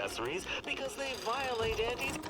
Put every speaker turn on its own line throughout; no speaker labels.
accessories because they violate anti...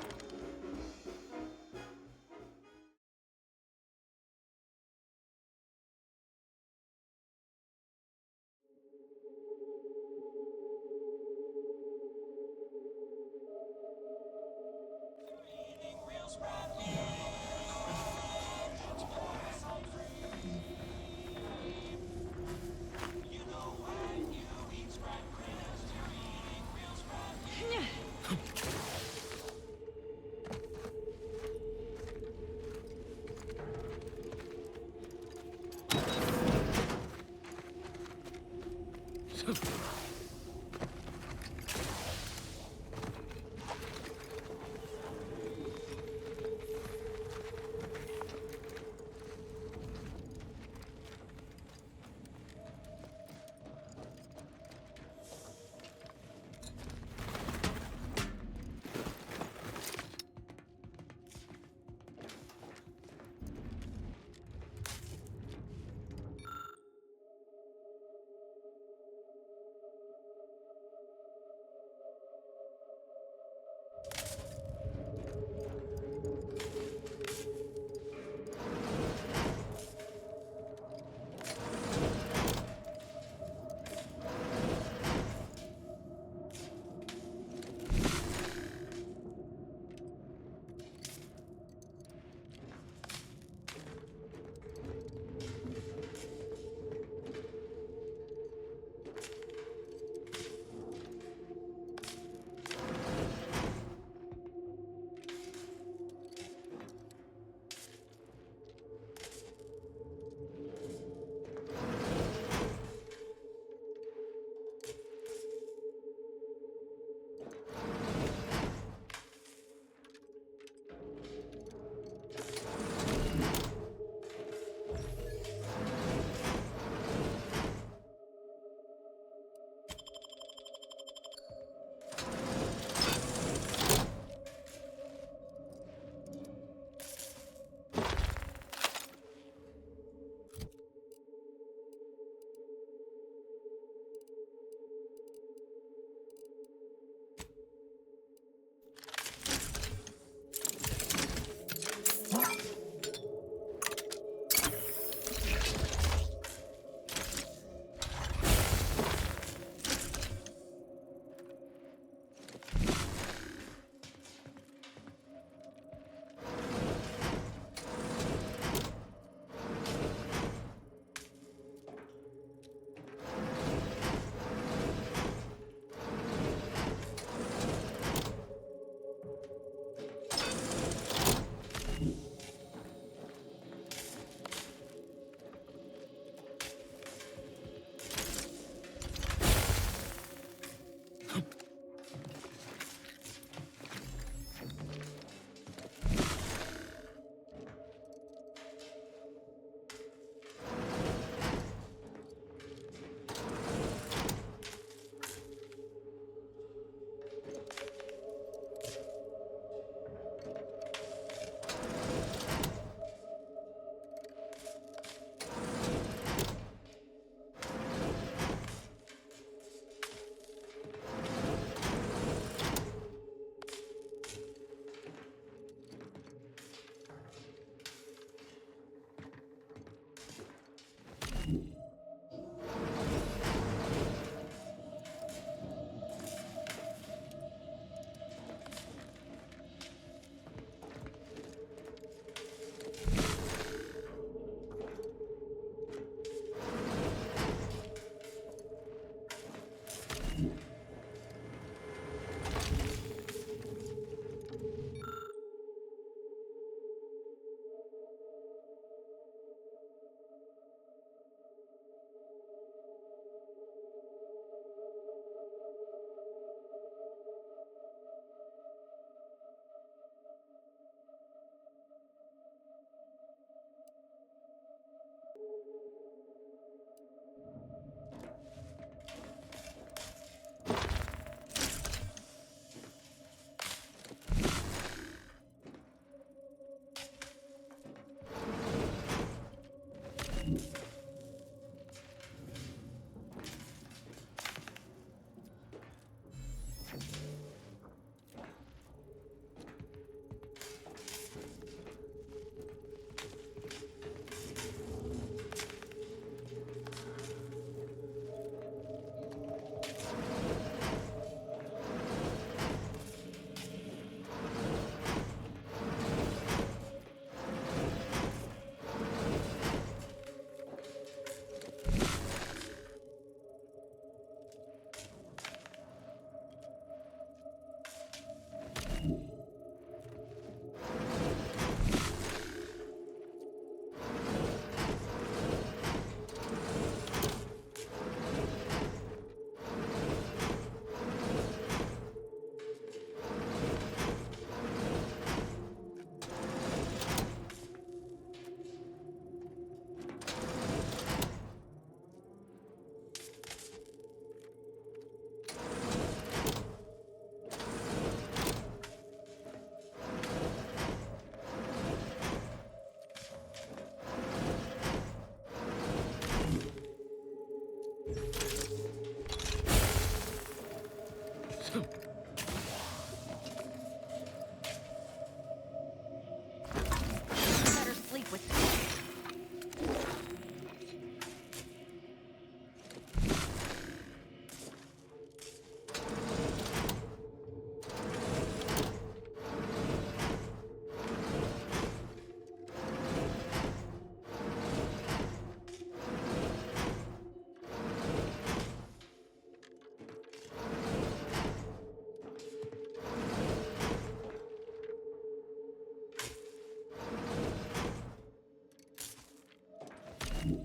Hey,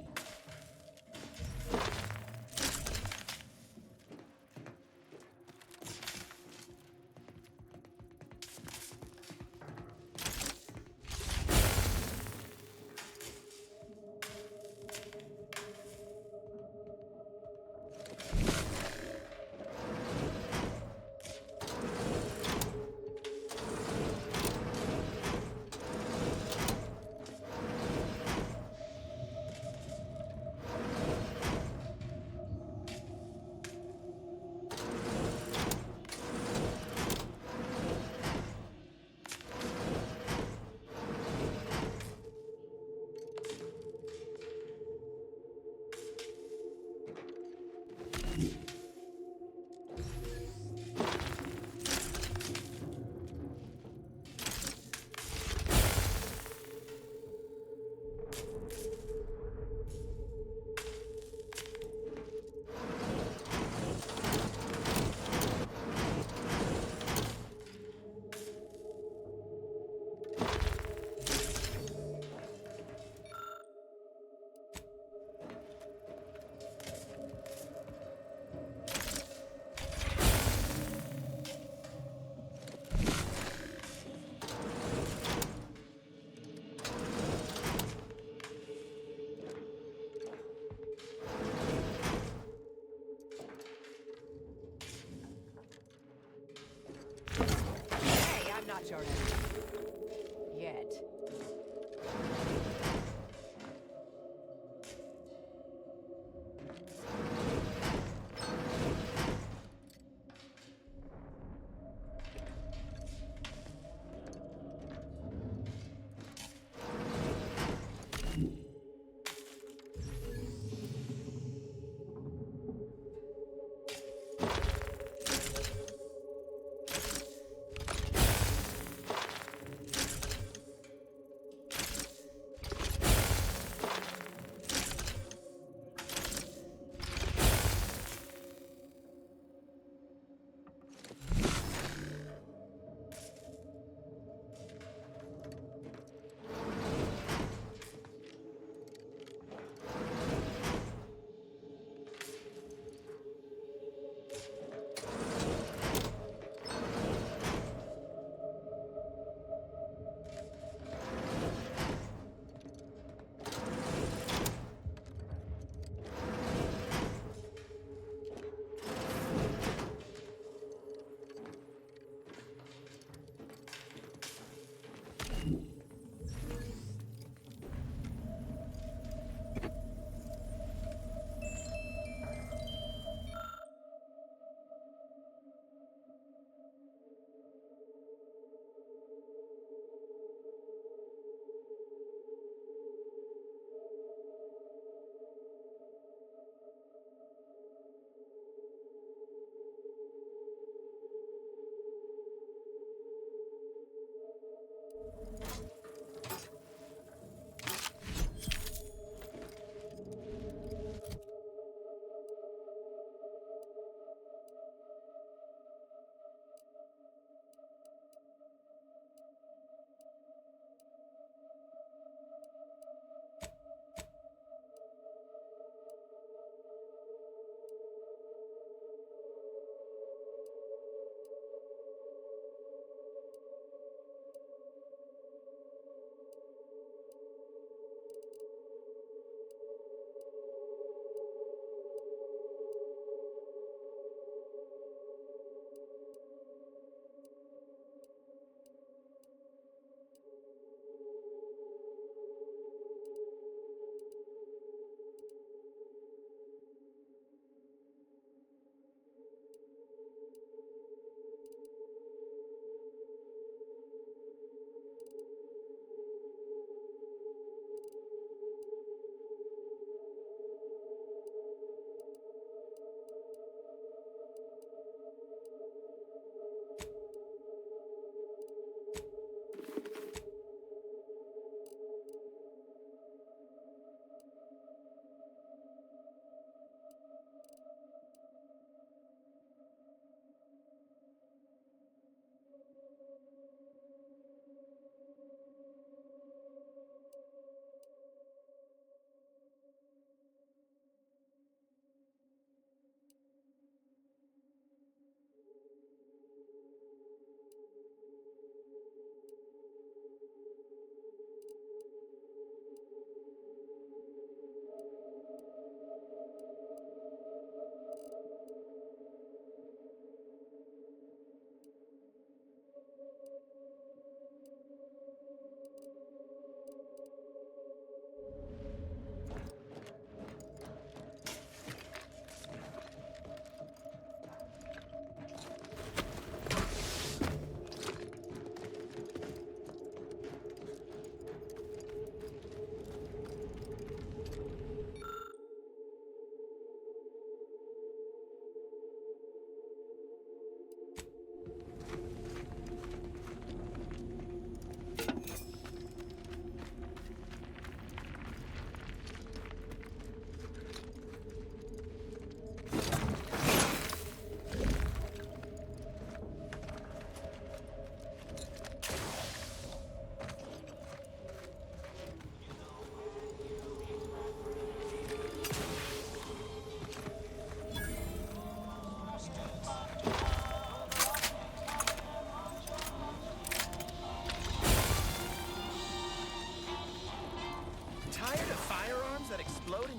I'm not your enemy. Yet.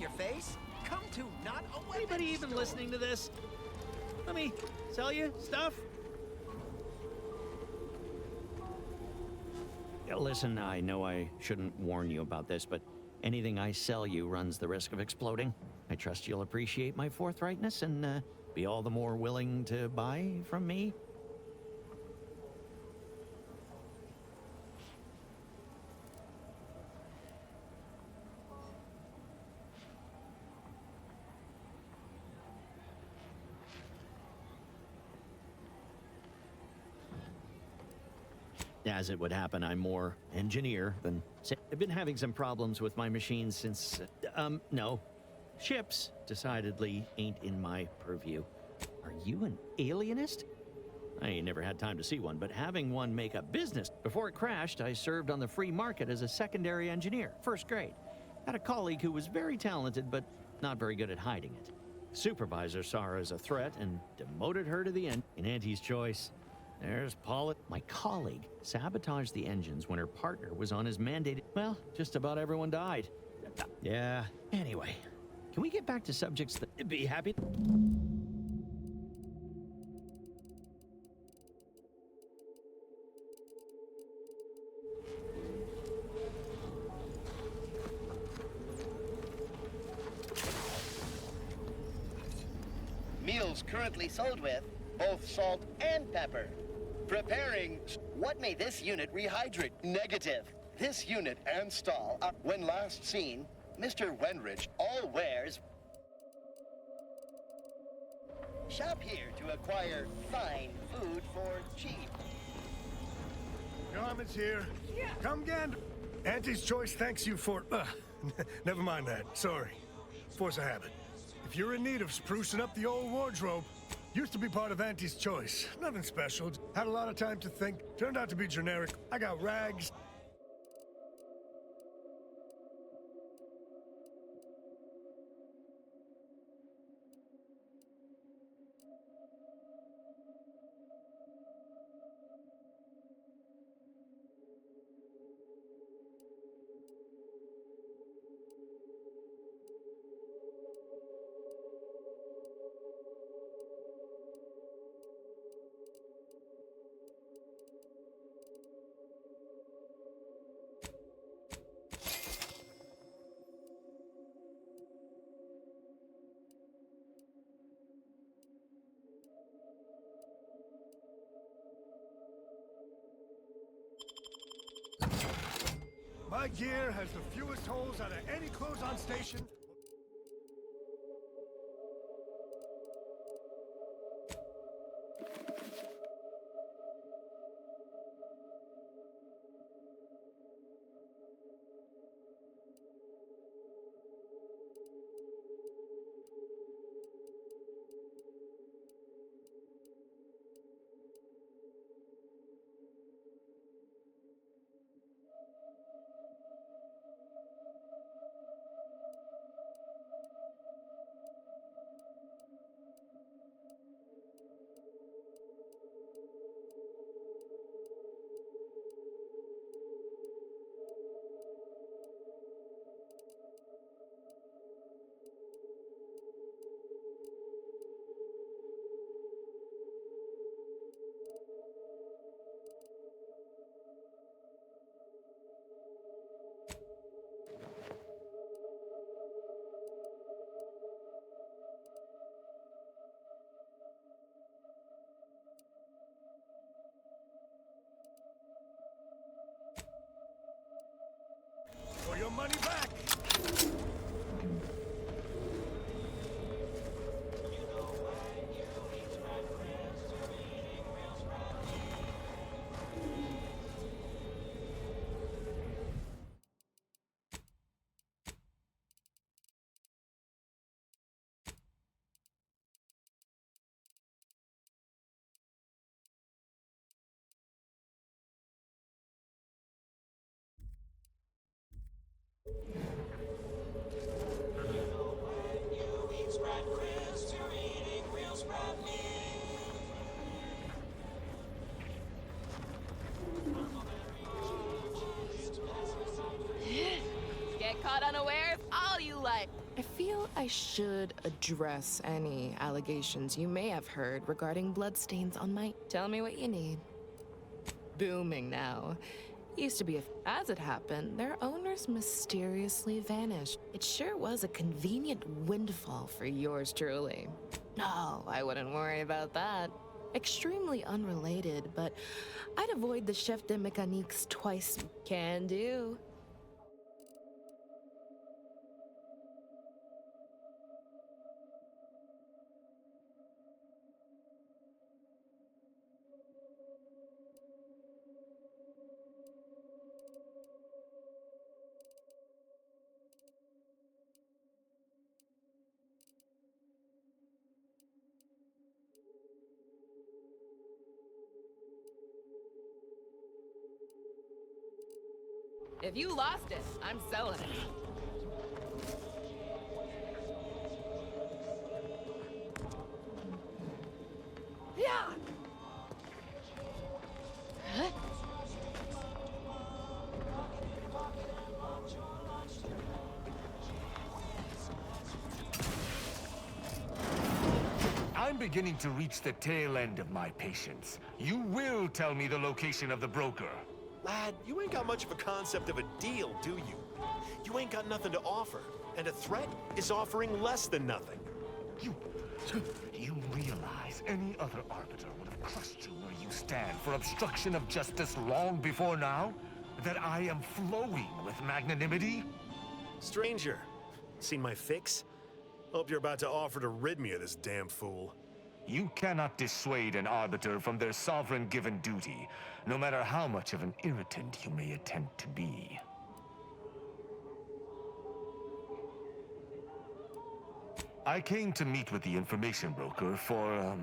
your face? Come to not a weapons
Anybody even
store.
listening to this? Let me sell you stuff? Yeah, listen, I know I shouldn't warn you about this, but anything I sell you runs the risk of exploding. I trust you'll appreciate my forthrightness and be all the more willing to buy from me. As it would happen, I'm more engineer than... I've been having some problems with my machines since... no. Ships decidedly ain't in my purview. Are you an alienist? I ain't never had time to see one, but having one make a business. Before it crashed, I served on the free market as a secondary engineer, first grade. Had a colleague who was very talented, but not very good at hiding it. Supervisor saw her as a threat and demoted her to the end. In Auntie's choice, there's Paula. My colleague sabotaged the engines when her partner was on his mandated... Well, just about everyone died. Yeah, anyway. Can we get back to subjects that... Be happy...
Meals currently sold with both salt and pepper. Preparing. What may this unit rehydrate? Negative. This unit and stall are, when last seen, Mr. Wenrich all wears. Shop here to acquire fine food for cheap.
Garment's here. Come gander. Auntie's Choice thanks you for... never mind that. Sorry. Force of habit. If you're in need of sprucing up the old wardrobe, used to be part of Auntie's Choice. Nothing special. Had a lot of time to think. Turned out to be generic. I got rags. My gear has the fewest holes out of any clothes-on station. For your money back!
get caught unawares all you like.
I feel I should address any allegations you may have heard regarding bloodstains on my. Tell me what you need. Booming now. Used to be as it happened, their owners mysteriously vanished. It sure was a convenient windfall for yours truly. No, I wouldn't worry about that. Extremely unrelated, but I'd avoid the chef de mécaniques twice. Can do.
If you lost it, I'm selling it. Yeah. Huh?
I'm beginning to reach the tail end of my patience. You will tell me the location of the broker.
Lad, you ain't got much of a concept of a deal, do you? You ain't got nothing to offer, and a threat is offering less than nothing.
You realize any other arbiter would have crushed you where you stand for obstruction of justice long before now? That I am flowing with magnanimity?
Stranger, seen my fix? Hope you're about to offer to rid me of this damn fool.
You cannot dissuade an arbiter from their sovereign-given duty, no matter how much of an irritant you may attempt to be. I came to meet with the information broker for,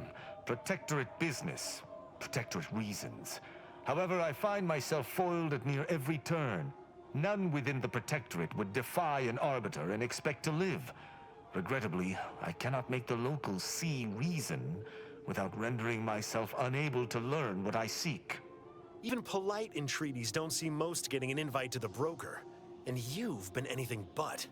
Protectorate business, Protectorate reasons. However, I find myself foiled at near every turn. None within the Protectorate would defy an arbiter and expect to live. Regrettably, I cannot make the locals see reason without rendering myself unable to learn what I seek.
Even polite entreaties don't see most getting an invite to the broker, and you've been anything but.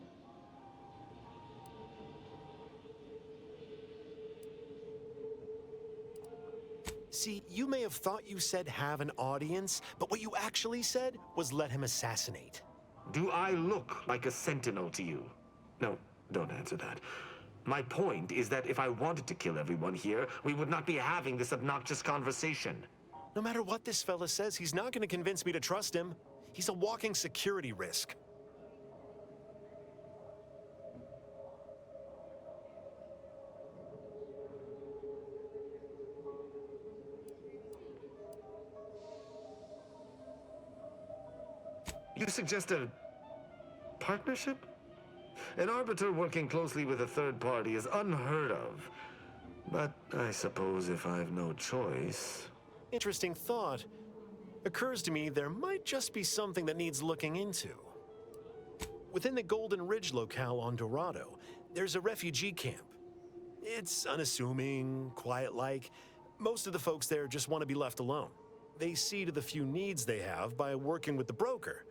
See, you may have thought you said have an audience, but what you actually said was let him assassinate.
Do I look like a sentinel to you? No, don't answer that. My point is that if I wanted to kill everyone here, we would not be having this obnoxious conversation.
No matter what this fella says, he's not going to convince me to trust him. He's a walking security risk.
You suggest a partnership? An arbiter working closely with a third party is unheard of. But I suppose if I've no choice...
Interesting thought. Occurs to me there might just be something that needs looking into. Within the Golden Ridge locale on Dorado, there's a refugee camp. It's unassuming, quiet-like. Most of the folks there just want to be left alone. They see to the few needs they have by working with the broker.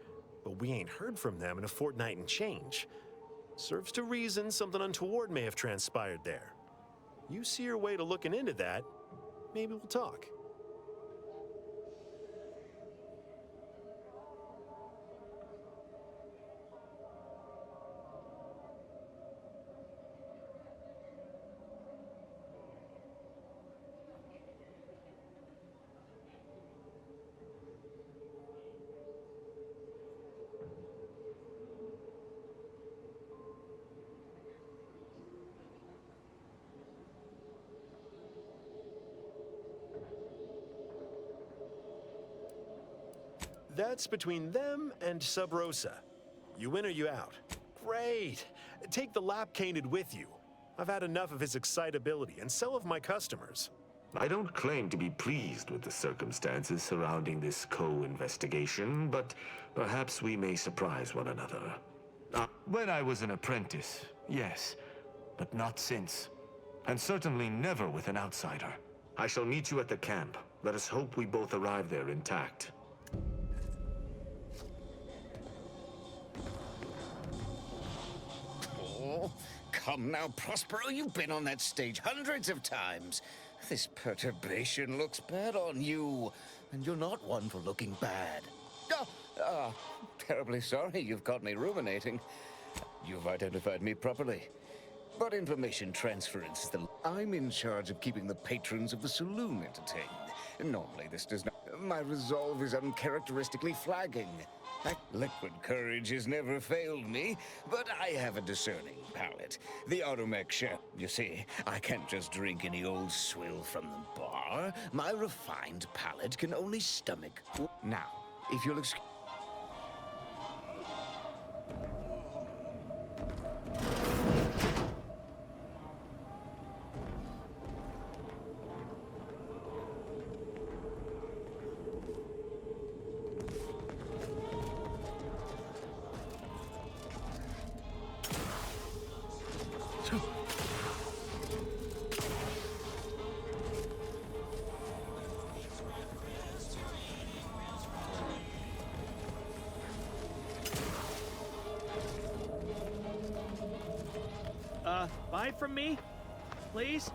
But we ain't heard from them in a fortnight and change. Serves to reason something untoward may have transpired there. You see your way to looking into that, maybe we'll talk. That's between them and Sub Rosa. You in or you out? Great! Take the lap cainted with you. I've had enough of his excitability, and so have my customers.
I don't claim to be pleased with the circumstances surrounding this co-investigation, but perhaps we may surprise one another. When I was an apprentice, yes, but not since. And certainly never with an outsider. I shall meet you at the camp. Let us hope we both arrive there intact.
come now, Prospero. You've been on that stage hundreds of times. This perturbation looks bad on you, and you're not one for looking bad. Terribly sorry you've got me ruminating. You've identified me properly. But information transference is the... I'm in charge of keeping the patrons of the saloon entertained. Normally this does not... My resolve is uncharacteristically flagging. Liquid courage has never failed me, but I have a discerning palate. The Automech chef. You see, I can't just drink any old swill from the bar. My refined palate can only stomach... Now, if you'll excuse...
Buy from me, please?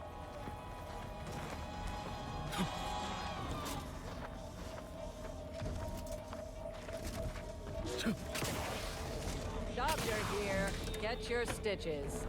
Doctor here. Get your stitches.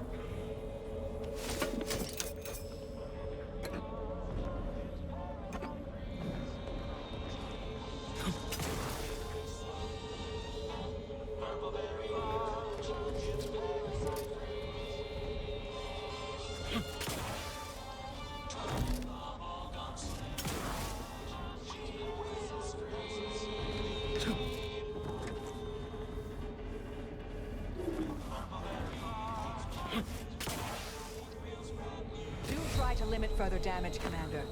Do try to limit further damage, Commander.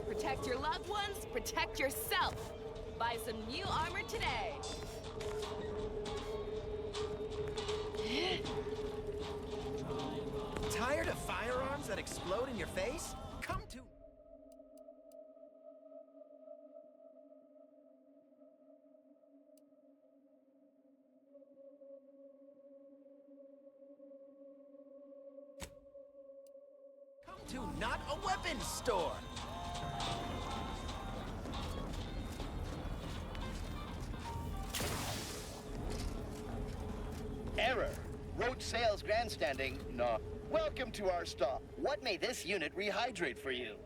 Protect your loved ones, protect yourself. Buy some new armor today.
Tired of firearms that explode in your face? Come to... Come to not a weapons store!
Error. Road sales grandstanding. No. Welcome to our stop. What may this unit rehydrate for you?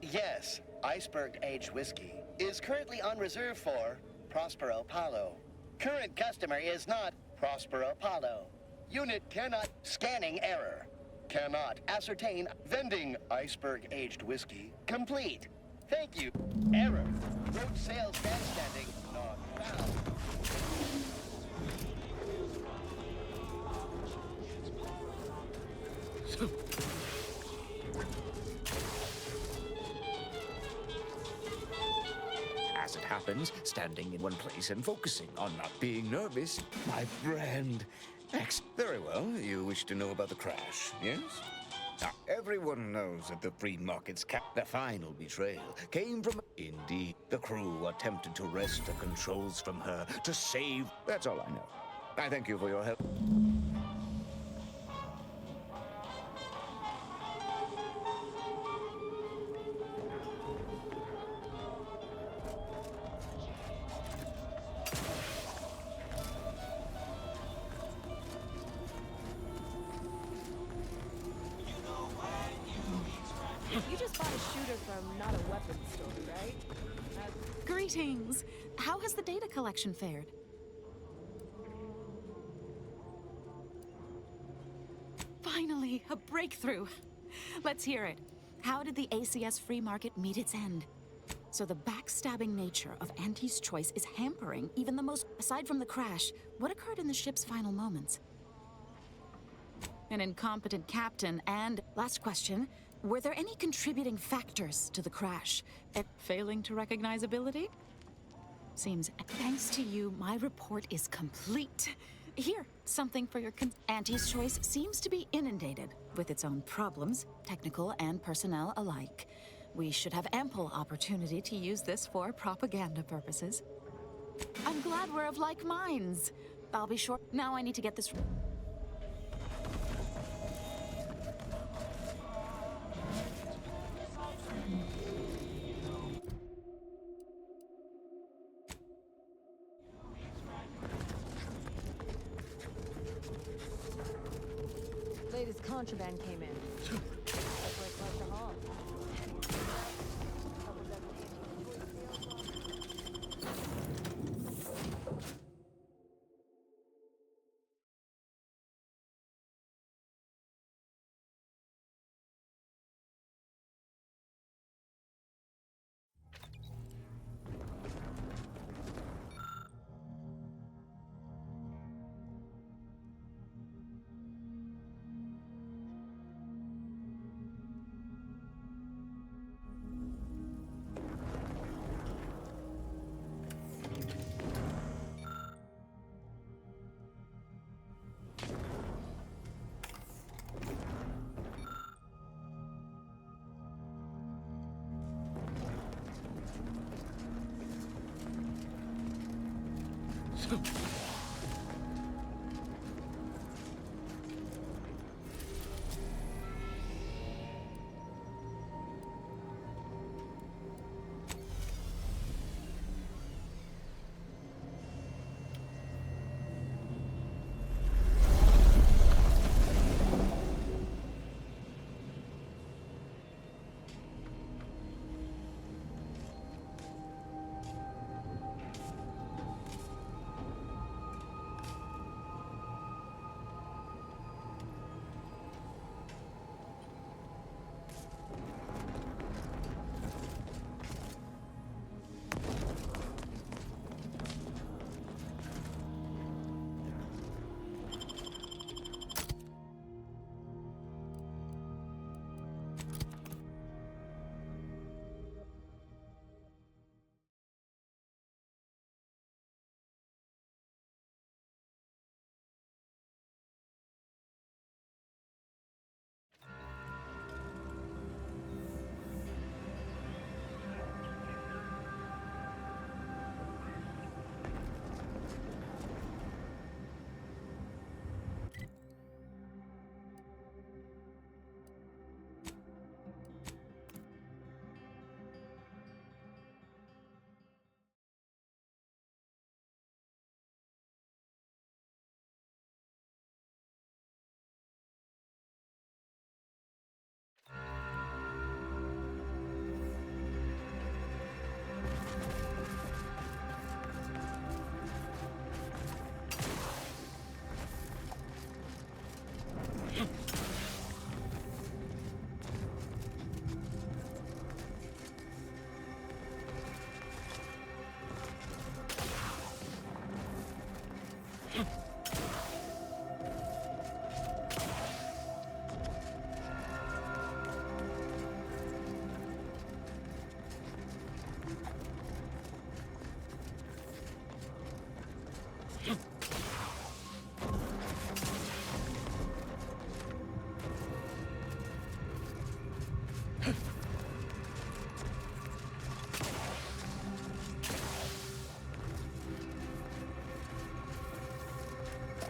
Yes, Iceberg Aged Whiskey is currently on reserve for Prospero Paulo. Current customer is not Prospero Paulo. Unit cannot... Scanning error. Cannot ascertain vending Iceberg Aged Whiskey complete. Thank you. Error. Road sales grandstanding not found.
As it happens, standing in one place and focusing on not being nervous, my friend. Very well, you wish to know about the crash, yes? Now, everyone knows that the free market's the final betrayal came from... Indeed, the crew attempted to wrest the controls from her to save... That's all I know. I thank you for your help.
You just bought a shooter from not a weapons store, right?
Greetings. How has the data collection fared? Finally, a breakthrough. Let's hear it. How did the ACS free market meet its end? So the backstabbing nature of Auntie's choice is hampering even the most... Aside from the crash, what occurred in the ship's final moments? An incompetent captain and... Last question. Were there any contributing factors to the crash? Failing to recognize ability? Seems... Thanks to you, my report is complete. Here, something for your... Auntie's choice seems to be inundated with its own problems, technical and personnel alike. We should have ample opportunity to use this for propaganda purposes. I'm glad we're of like minds. I'll be sure. Now I need to get this.
Latest contraband came in. That's where it's like the hall.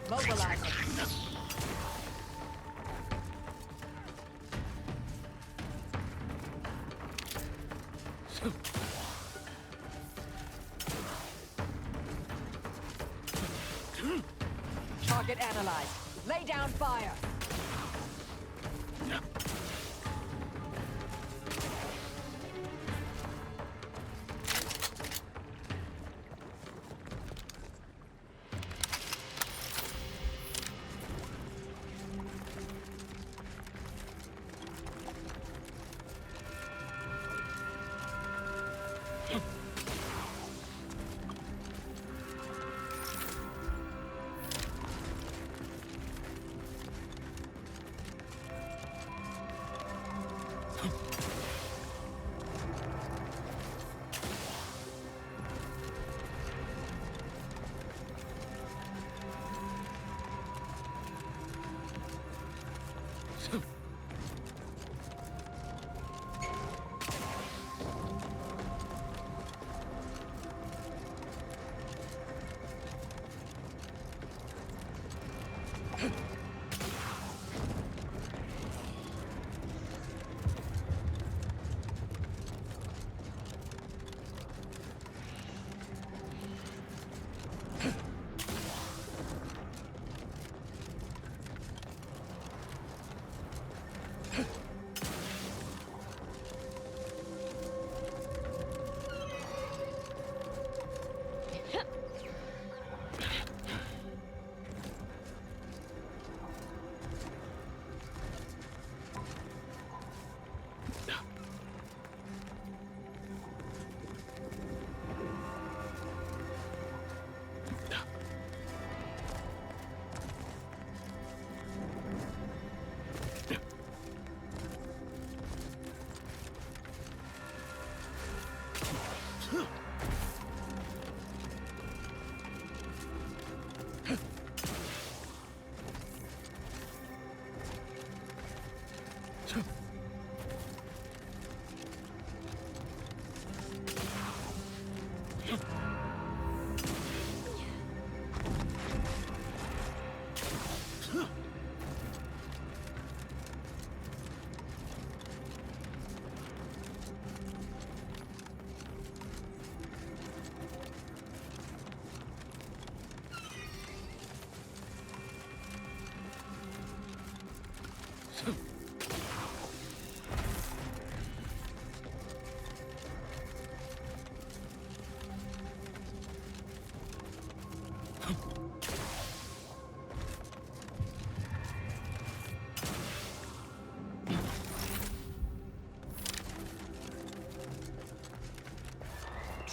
Mobilize. Target analyzed. Lay down fire.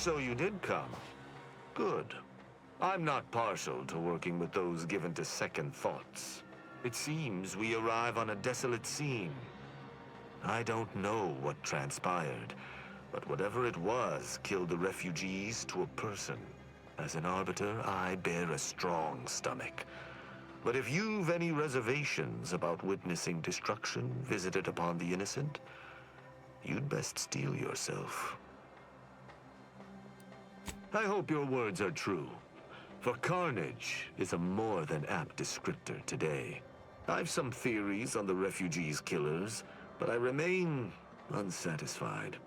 So you did come. Good. I'm not partial to working with those given to second thoughts. It seems we arrive on a desolate scene. I don't know what transpired, but whatever it was killed the refugees to a person. As an Arbiter, I bear a strong stomach. But if you've any reservations about witnessing destruction visited upon the innocent, you'd best steel yourself. I hope your words are true, for carnage is a more than apt descriptor today. I've some theories on the refugees' killers, but I remain unsatisfied.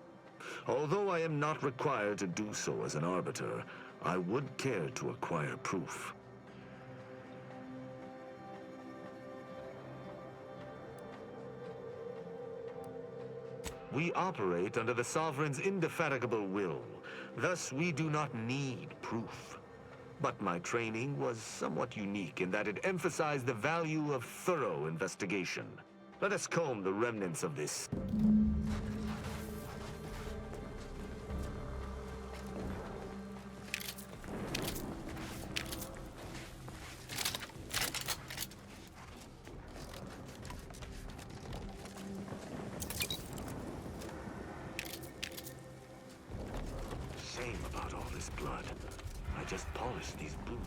Although I am not required to do so as an Arbiter, I would care to acquire proof. We operate under the Sovereign's indefatigable will. Thus, we do not need proof. But my training was somewhat unique in that it emphasized the value of thorough investigation. Let us comb the remnants of this. Shame about all this blood. I just polished these boots.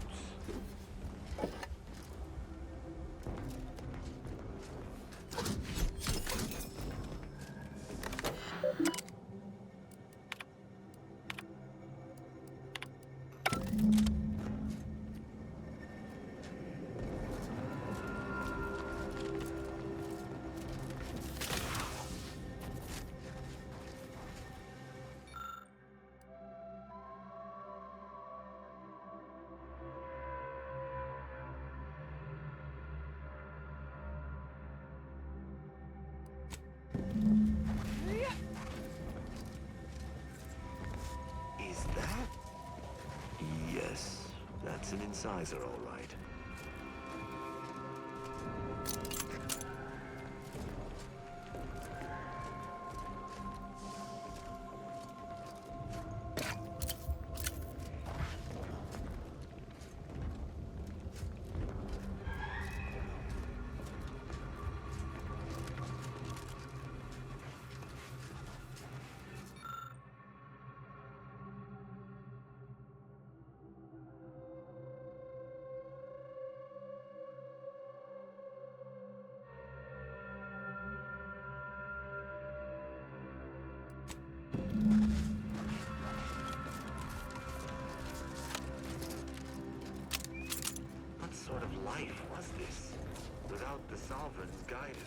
Is that? Yes, that's an incisor, all right. What sort of life was this, without the Sovereign's guidance?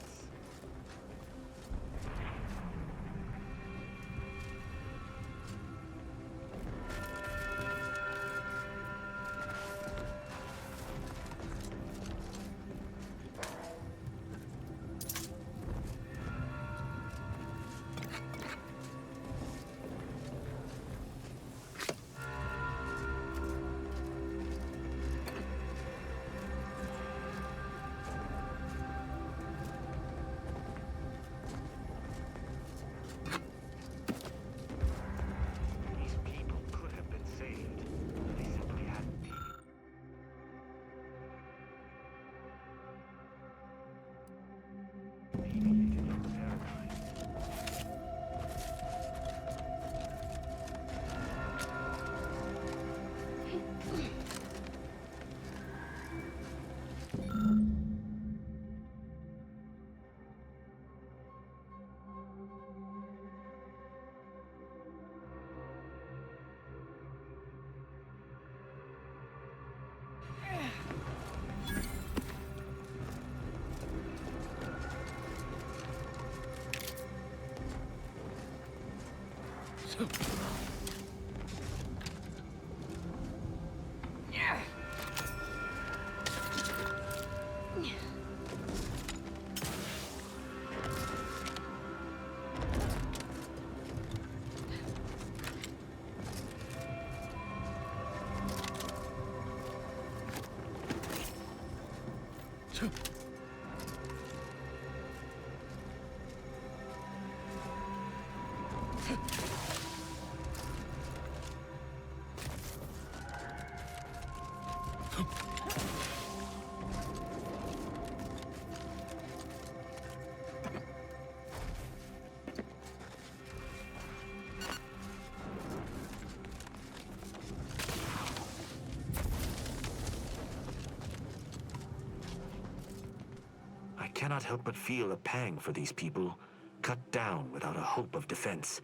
I cannot help but feel a pang for these people, cut down without a hope of defense.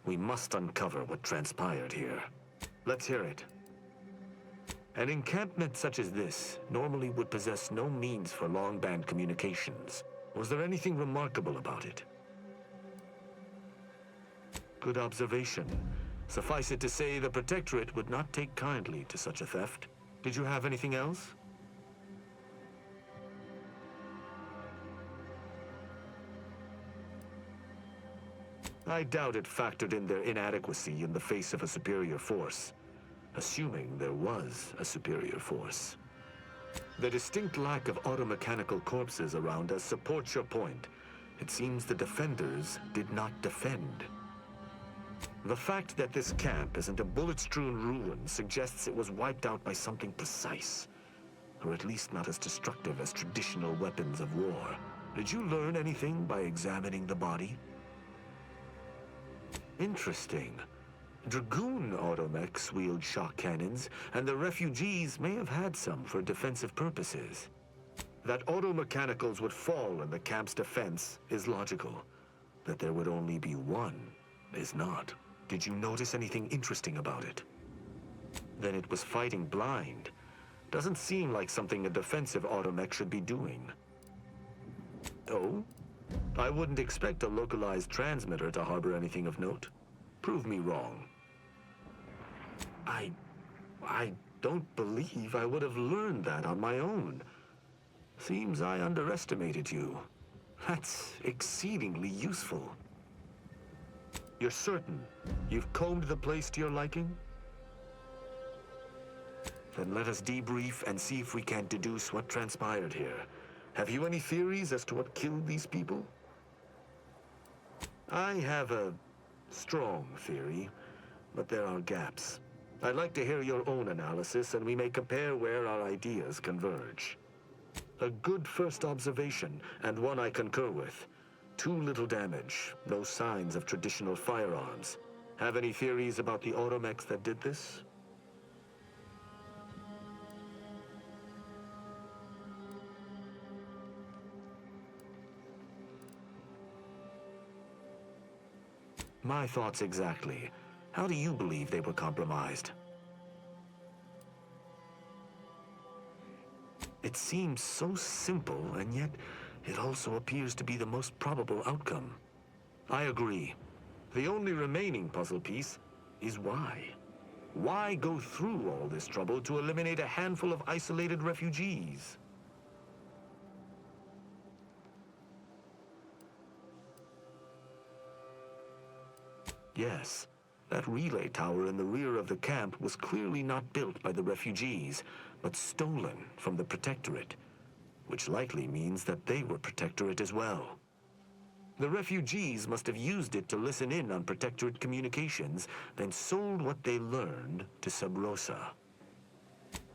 We must uncover what transpired here. Let's hear it. An encampment such as this normally would possess no means for long-band communications. Was there anything remarkable about it? Good observation. Suffice it to say, the Protectorate would not take kindly to such a theft. Did you have anything else? I doubt it factored in their inadequacy in the face of a superior force, assuming there was a superior force. The distinct lack of automechanical corpses around us supports your point. It seems the defenders did not defend. The fact that this camp isn't a bullet-strewn ruin suggests it was wiped out by something precise, or at least not as destructive as traditional weapons of war. Did you learn anything by examining the body? Interesting. Dragoon automechs wield shock cannons, and the refugees may have had some for defensive purposes. That automechanicals would fall in the camp's defense is logical. That there would only be one is not. Did you notice anything interesting about it? Then it was fighting blind. Doesn't seem like something a defensive automech should be doing. Oh? I wouldn't expect a localized transmitter to harbor anything of note. Prove me wrong. I don't believe I would have learned that on my own. Seems I underestimated you. That's exceedingly useful. You're certain you've combed the place to your liking? Then let us debrief and see if we can deduce what transpired here. Have you any theories as to what killed these people? I have a strong theory, but there are gaps. I'd like to hear your own analysis, and we may compare where our ideas converge. A good first observation, and one I concur with. Too little damage, no signs of traditional firearms. Have any theories about the automechs that did this? My thoughts exactly. How do you believe they were compromised? It seems so simple, and yet it also appears to be the most probable outcome. I agree. The only remaining puzzle piece is why. Why go through all this trouble to eliminate a handful of isolated refugees? Yes, that relay tower in the rear of the camp was clearly not built by the refugees, but stolen from the Protectorate, which likely means that they were Protectorate as well. The refugees must have used it to listen in on Protectorate communications, then sold what they learned to Sub Rosa.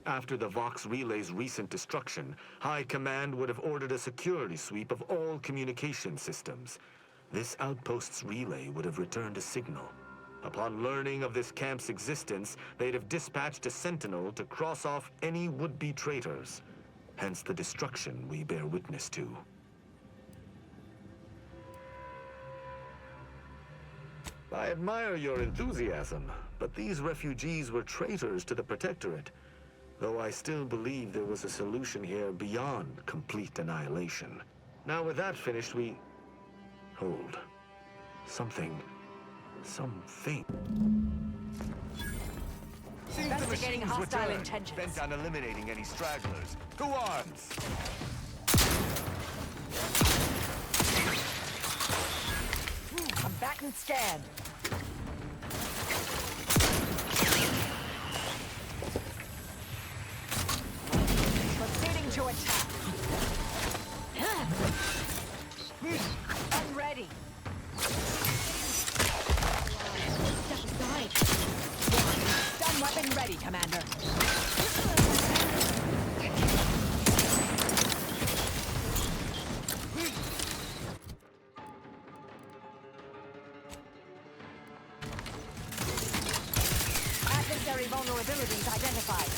After the Vox Relay's recent destruction, High Command would have ordered a security sweep of all communication systems. This outpost's relay would have returned a signal. Upon learning of this camp's existence, they'd have dispatched a sentinel to cross off any would-be traitors. hence the destruction we bear witness to. I admire your enthusiasm, but these refugees were traitors to the Protectorate, though I still believe there was a solution here beyond complete annihilation. Now with that finished, we... Hold. Something... Seems the
Investigating
machines
hostile
return,
intentions.
bent on eliminating any stragglers. To arms!
Combatant scan. Proceeding to attack. Unready.
Step aside.
Stun weapon ready, Commander. Adversary vulnerabilities identified.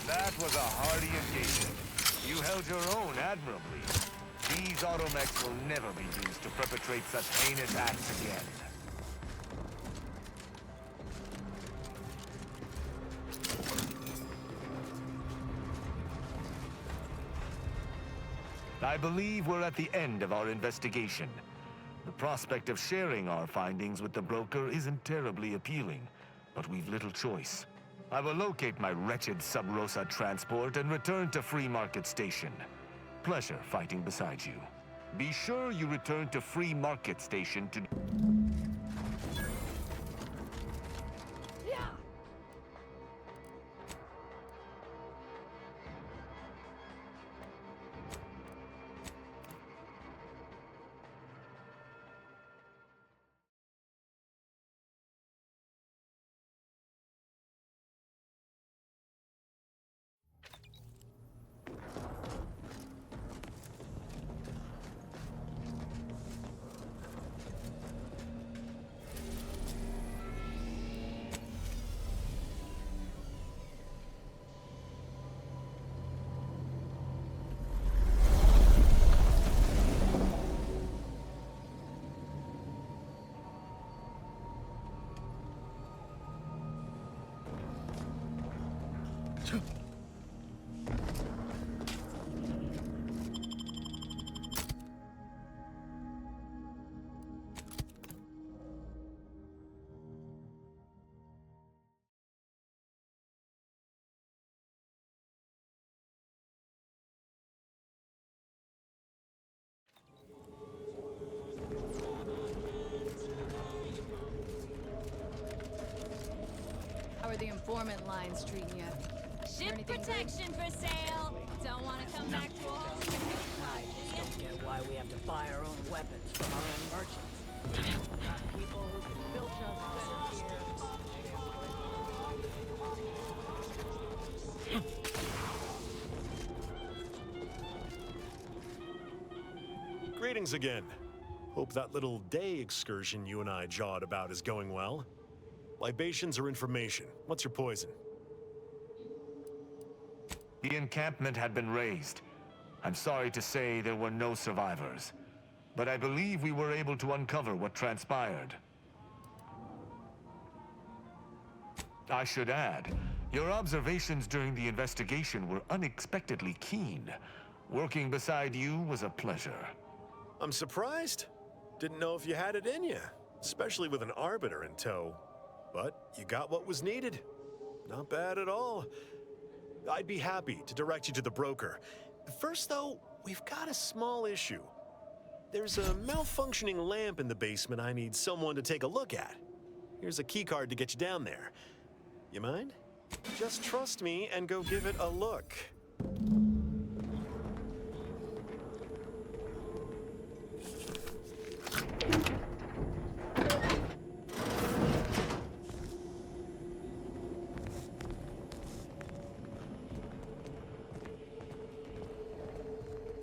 That was a hardy engagement. You held your own admirably. These automechs will never be used to perpetrate such heinous acts again. I believe we're at the end of our investigation. The prospect of sharing our findings with the broker isn't terribly appealing, but we've little choice. I will locate my wretched Sub Rosa transport and return to Free Market Station. Pleasure fighting beside you. Be sure you return to Free Market Station to...
How are the informant lines treating you? Ship protection for sale. Don't want to come back to a hole in the roof.
Don't get why we have to buy our own weapons from our own merchants. Got people who can filch us better here.
Greetings again. Hope that little day excursion you and I jawed about is going well. Libations or information? What's your poison?
The encampment had been raised. I'm sorry to say there were no survivors, but I believe we were able to uncover what transpired. I should add, your observations during the investigation were unexpectedly keen. Working beside you was a pleasure.
I'm surprised. Didn't know if you had it in you, especially with an Arbiter in tow. But you got what was needed. Not bad at all. I'd be happy to direct you to the broker. First, though, we've got a small issue. There's a malfunctioning lamp in the basement I need someone to take a look at. Here's a keycard to get you down there. You mind? Just trust me and go give it a look.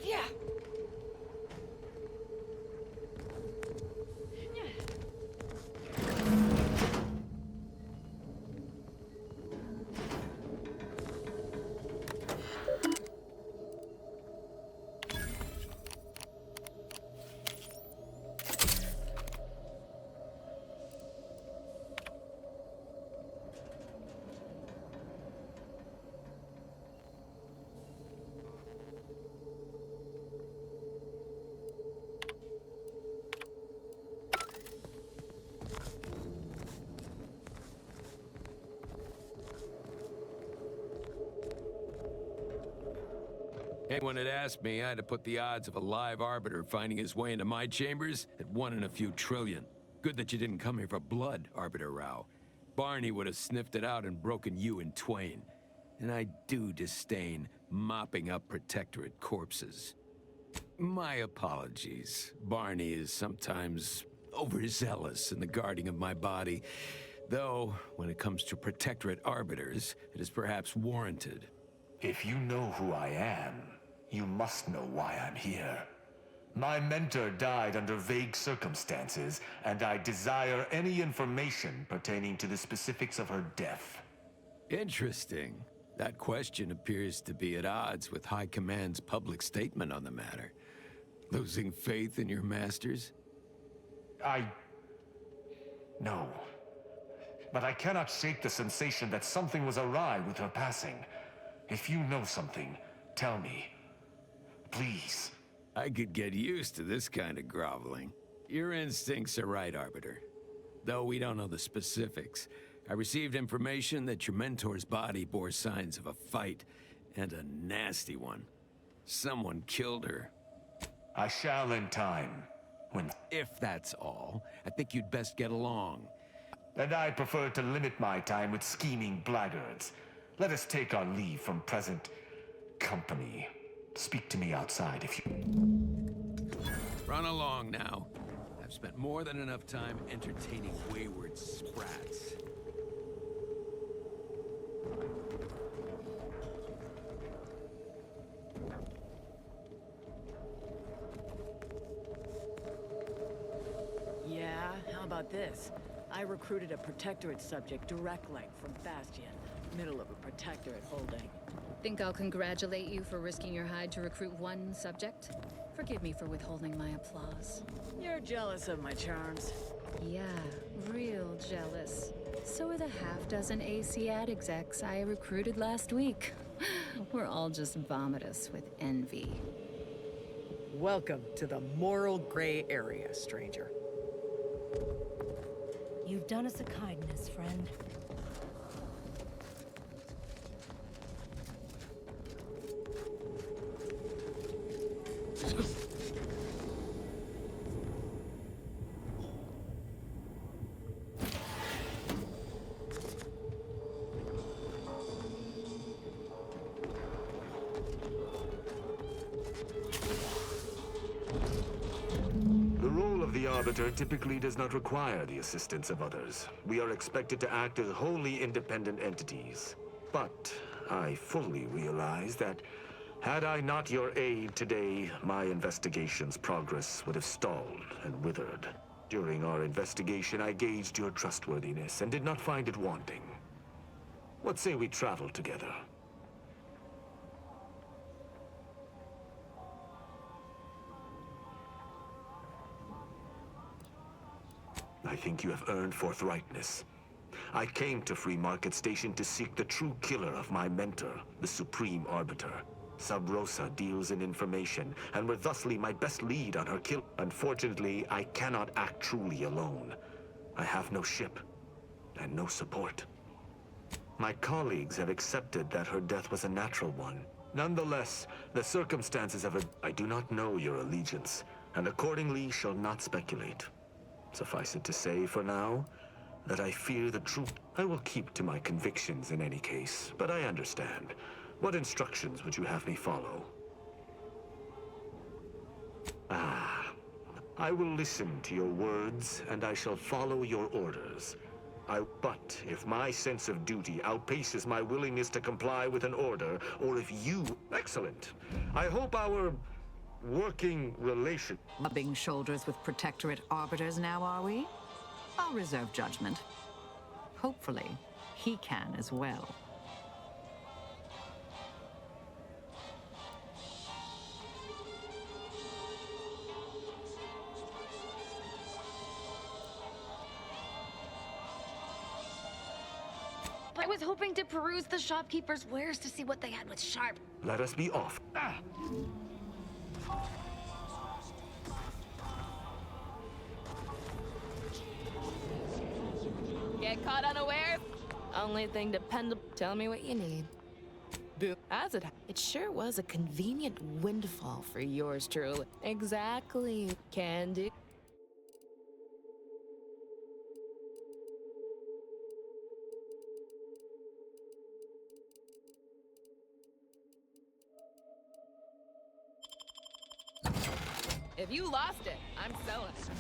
Yeah.
anyone had asked me, I'd have put the odds of a live arbiter finding his way into my chambers at 1 in a few trillion. Good that you didn't come here for blood, Arbiter Rao. Barney would have sniffed it out and broken you in twain. And I do disdain mopping up Protectorate corpses. My apologies. Barney is sometimes overzealous in the guarding of my body. Though, when it comes to Protectorate arbiters, it is perhaps warranted.
If you know who I am, you must know why I'm here. My mentor died under vague circumstances, and I desire any information pertaining to the specifics of her death.
Interesting. That question appears to be at odds with High Command's public statement on the matter. Losing faith in your masters?
No. But I cannot shake the sensation that something was awry with her passing. If you know something, tell me. Please.
I could get used to this kind of groveling. Your instincts are right, Arbiter. Though we don't know the specifics, I received information that your mentor's body bore signs of a fight, and a nasty one. Someone killed her.
I shall in time, when...
If that's all, I think you'd best get along.
And I prefer to limit my time with scheming blackguards. Let us take our leave from present company. Speak to me outside if you...
Run along now. I've spent more than enough time entertaining wayward sprats.
Yeah, how about this? I recruited a Protectorate subject direct link from Bastion, middle of a Protectorate holding.
Think I'll congratulate you for risking your hide to recruit one subject? Forgive me for withholding my applause.
You're jealous of my charms.
Yeah, real jealous. So are the half-dozen AC ad execs I recruited last week. We're all just vomitous with envy.
Welcome to the moral gray area, stranger.
You've done us a kindness, friend.
The role of the Arbiter typically does not require the assistance of others. We are expected to act as wholly independent entities. But I fully realize that had I not your aid today, my investigation's progress would have stalled and withered. During our investigation, I gauged your trustworthiness and did not find it wanting. What say we travel together? I think you have earned forthrightness. I came to Free Market Station to seek the true killer of my mentor, the Supreme Arbiter. Sub Rosa deals in information, and were thusly my best lead on her kill. Unfortunately, I cannot act truly alone. I have no ship, and no support. My colleagues have accepted that her death was a natural one. Nonetheless, the circumstances of it... I do not know your allegiance, and accordingly shall not speculate. Suffice it to say, for now, that I fear the truth. I will keep to my convictions in any case, but I understand. What instructions would you have me follow? I will listen to your words, and I shall follow your orders. But if my sense of duty outpaces my willingness to comply with an order, or if you... Excellent. I hope our working relation...
Rubbing shoulders with Protectorate arbiters now, are we? I'll reserve judgment. Hopefully, he can as well.
I was hoping to peruse the shopkeeper's wares to see what they had with Sharp.
Let us be off.
Get caught unawares? Only thing dependable. Tell me what you need. As it sure was a convenient windfall for yours truly. Exactly. Can do. If you lost it, I'm selling it.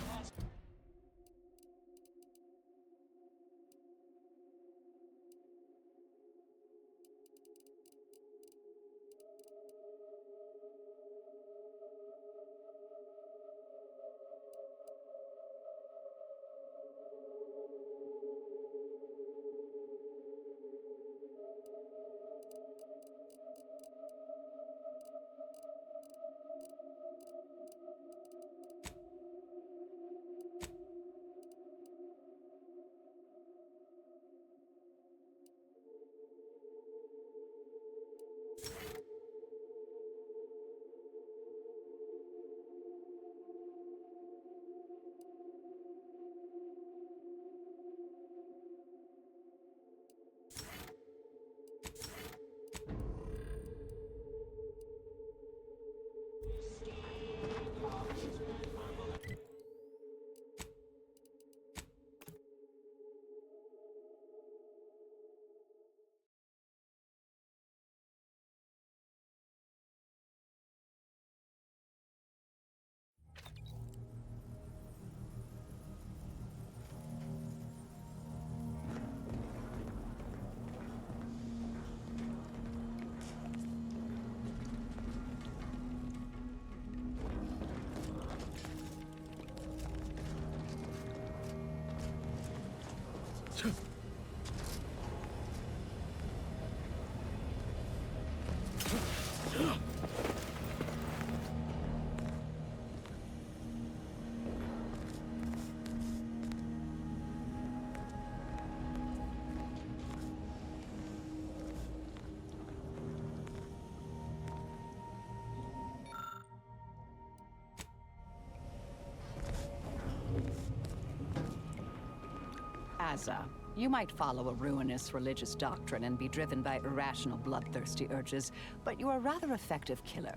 Azza, you might follow a ruinous religious doctrine and be driven by irrational, bloodthirsty urges, but you are a rather effective killer,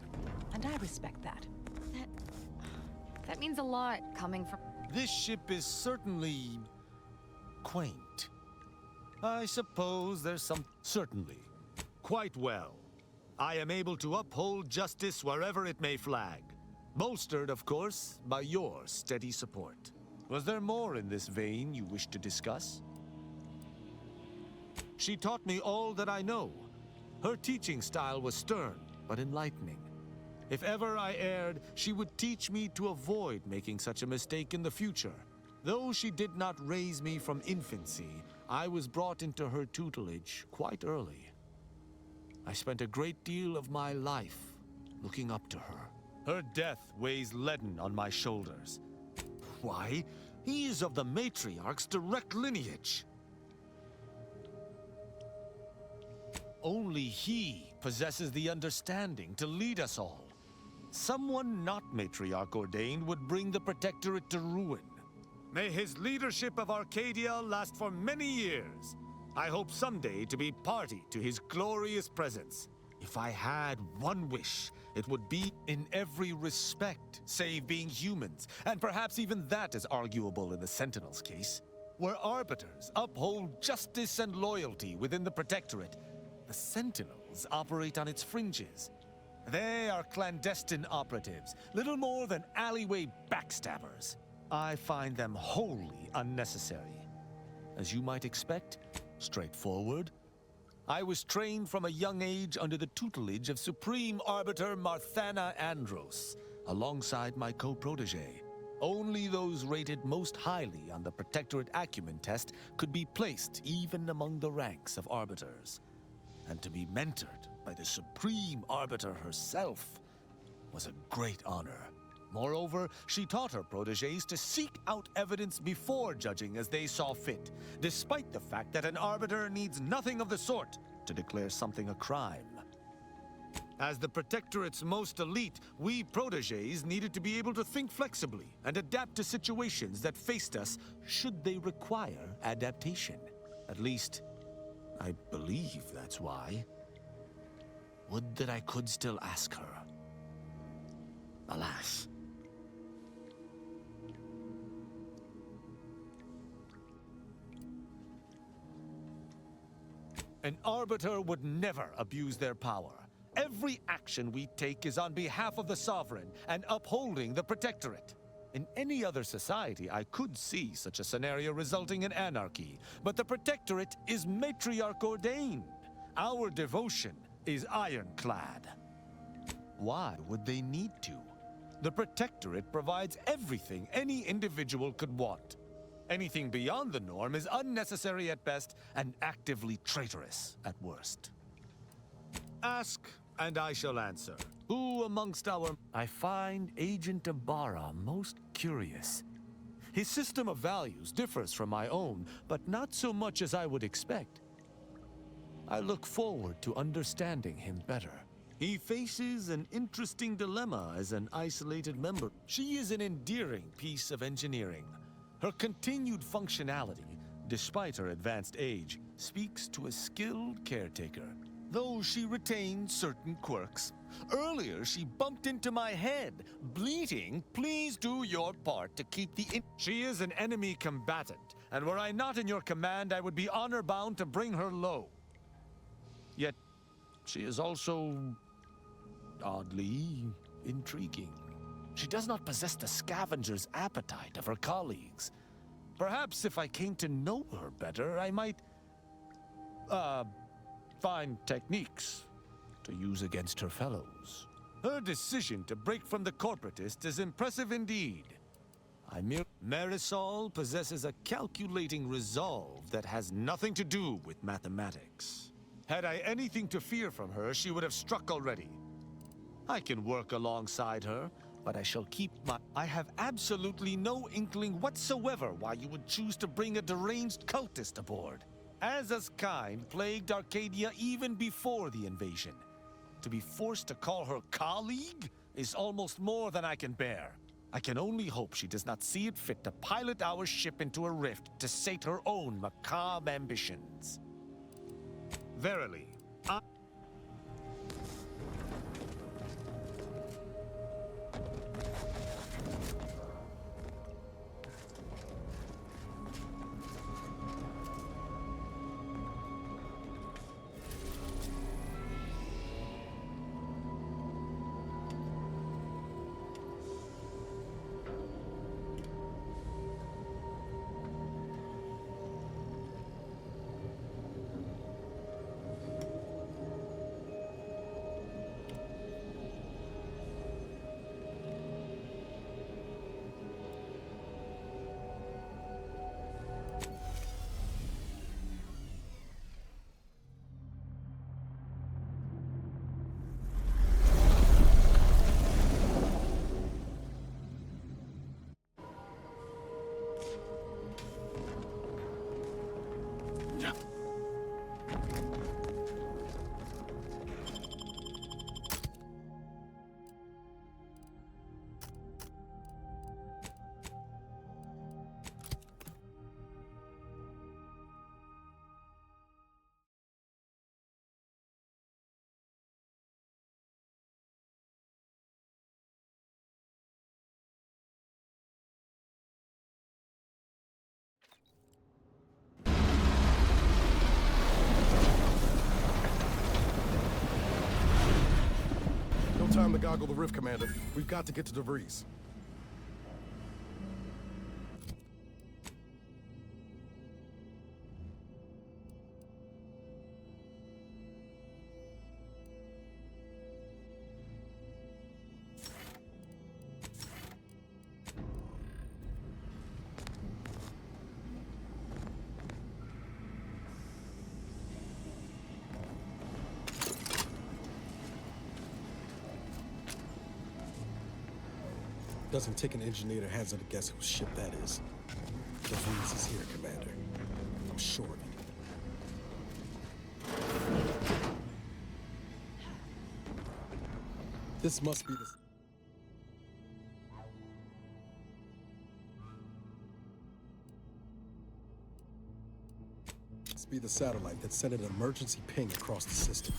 and I respect that.
That means a lot coming from.
This ship is certainly quaint. I suppose there's some... Certainly. Quite well. I am able to uphold justice wherever it may flag. Bolstered, of course, by your steady support. Was there more in this vein you wish to discuss? She taught me all that I know. Her teaching style was stern, but enlightening. If ever I erred, she would teach me to avoid making such a mistake in the future. Though she did not raise me from infancy, I was brought into her tutelage quite early. I spent a great deal of my life looking up to her. Her death weighs leaden on my shoulders. Why? He is of the matriarch's direct lineage. Only he possesses the understanding to lead us all. Someone not matriarch ordained would bring the Protectorate to ruin. May his leadership of Arcadia last for many years. I hope someday to be party to his glorious presence. If I had one wish, it would be in every respect, save being humans, and perhaps even that is arguable in the Sentinels' case. Where Arbiters uphold justice and loyalty within the Protectorate, the Sentinels operate on its fringes. They are clandestine operatives, little more than alleyway backstabbers. I find them wholly unnecessary. As you might expect, straightforward. I was trained from a young age under the tutelage of Supreme Arbiter Marthana Andros, alongside my co-protege. Only those rated most highly on the Protectorate Acumen test could be placed even among the ranks of Arbiters. And to be mentored by the Supreme Arbiter herself was a great honor. Moreover, she taught her proteges to seek out evidence before judging as they saw fit, despite the fact that an arbiter needs nothing of the sort to declare something a crime. As the Protectorate's most elite, we proteges needed to be able to think flexibly and adapt to situations that faced us should they require adaptation. At least, I believe that's why. Would that I could still ask her. Alas. An Arbiter would never abuse their power. Every action we take is on behalf of the Sovereign and upholding the Protectorate. In any other society, I could see such a scenario resulting in anarchy, but the Protectorate is matriarch ordained. Our devotion is ironclad. Why would they need to? The Protectorate provides everything any individual could want. Anything beyond the norm is unnecessary at best and actively traitorous at worst. Ask, and I shall answer. Who amongst our... I find Agent Ibarra most curious. His system of values differs from my own, but not so much as I would expect. I look forward to understanding him better. He faces an interesting dilemma as an isolated member. She is an endearing piece of engineering. Her continued functionality, despite her advanced age, speaks to a skilled caretaker, though she retains certain quirks. Earlier, she bumped into my head, bleating, "Please do your part to keep the She is an enemy combatant, and were I not in your command, I would be honor-bound to bring her low. Yet, she is also oddly intriguing. She does not possess the scavenger's appetite of her colleagues. Perhaps if I came to know her better, I might, find techniques to use against her fellows. Her decision to break from the corporatist is impressive indeed. Marisol possesses a calculating resolve that has nothing to do with mathematics. Had I anything to fear from her, she would have struck already. I can work alongside her, but I shall keep my... I have absolutely no inkling whatsoever why you would choose to bring a deranged cultist aboard. Aza's kind plagued Arcadia even before the invasion. To be forced to call her colleague is almost more than I can bear. I can only hope she does not see it fit to pilot our ship into a rift to sate her own macabre ambitions. Verily,
time to goggle the rift, Commander. We've got to get to DeVries. Doesn't take an engineer to hazard a guess whose ship that is. DeVries is here, Commander. I'm sure of it. This must be the... Must be the satellite that sent an emergency ping across the system.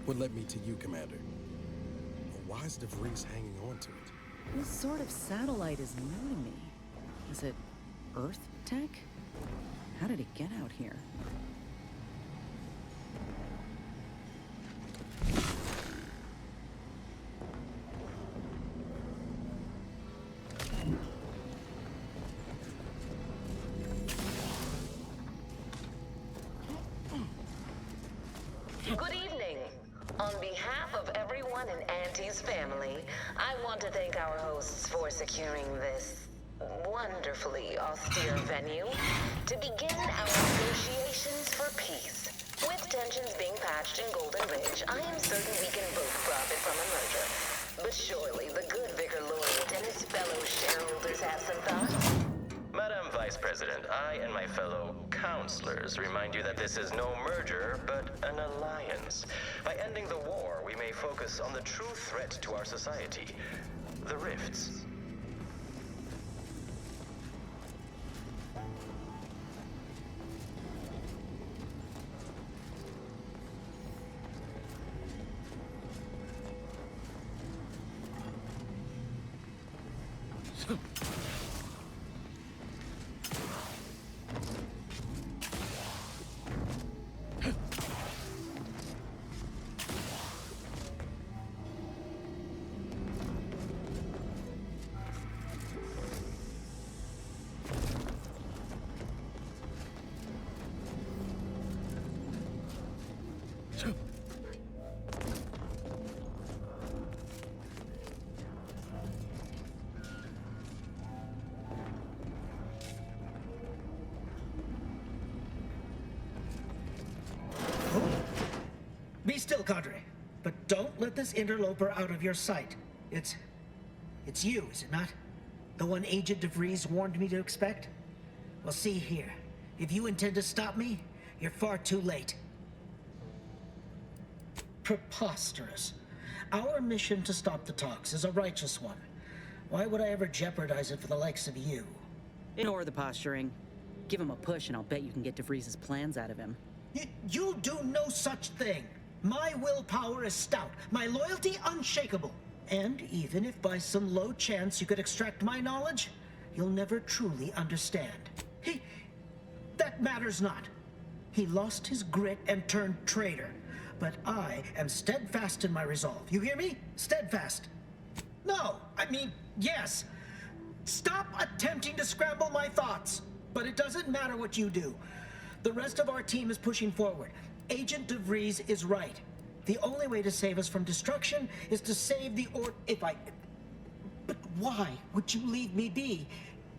What led me to you, Commander? But why is DeVries hanging on to it?
What sort of satellite is new to me? Is it Earth tech? How did it get out here?
Good evening. On behalf of everyone in Auntie's family, I want to thank our hosts for securing this wonderfully austere venue to begin our negotiations for peace. With tensions being patched in Golden Ridge, I am certain we can both profit from a merger. But surely the good Vicar Laureate and his fellow shareholders have some thoughts?
Madam Vice President, I and my fellow counselors remind you that this is no merger, but an alliance. By ending the war, we may focus on the true threat to our society, the rifts.
Be still, Cadre. But don't let this interloper out of your sight. It's you, is it not? The one Agent DeVries warned me to expect? Well, see here. If you intend to stop me, you're far too late. Preposterous. Our mission to stop the talks is a righteous one. Why would I ever jeopardize it for the likes of you?
Ignore the posturing. Give him a push and I'll bet you can get DeVries' plans out of him.
You'll do no such thing. My willpower is stout, my loyalty unshakable. And even if by some low chance you could extract my knowledge, you'll never truly understand. That matters not. He lost his grit and turned traitor. But I am steadfast in my resolve. You hear me? Steadfast. No, I mean, yes. Stop attempting to scramble my thoughts. But it doesn't matter what you do. The rest of our team is pushing forward. Agent DeVries is right. The only way to save us from destruction is to save the But why would you leave me be?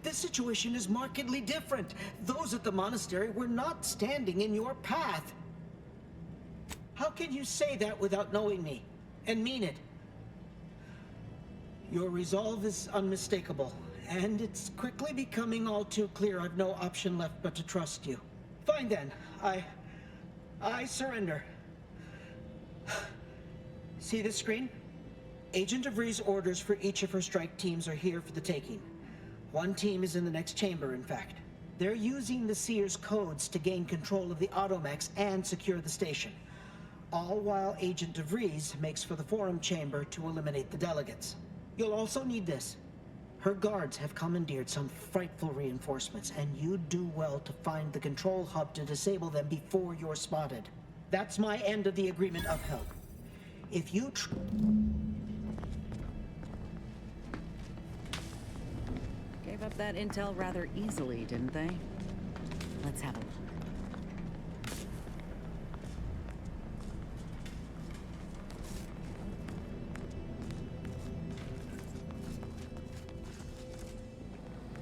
This situation is markedly different. Those at the monastery were not standing in your path. How can you say that without knowing me? And mean it? Your resolve is unmistakable, and it's quickly becoming all too clear I've no option left but to trust you. Fine then. I surrender. See this screen? Agent DeVries' orders for each of her strike teams are here for the taking. One team is in the next chamber, in fact. They're using the Seer's codes to gain control of the Automechs and secure the station. All while Agent DeVries makes for the Forum chamber to eliminate the delegates. You'll also need this. Her guards have commandeered some frightful reinforcements, and you'd do well to find the control hub to disable them before you're spotted. That's my end of the agreement upheld. If you
Gave up that intel rather easily, didn't they? Let's have a look.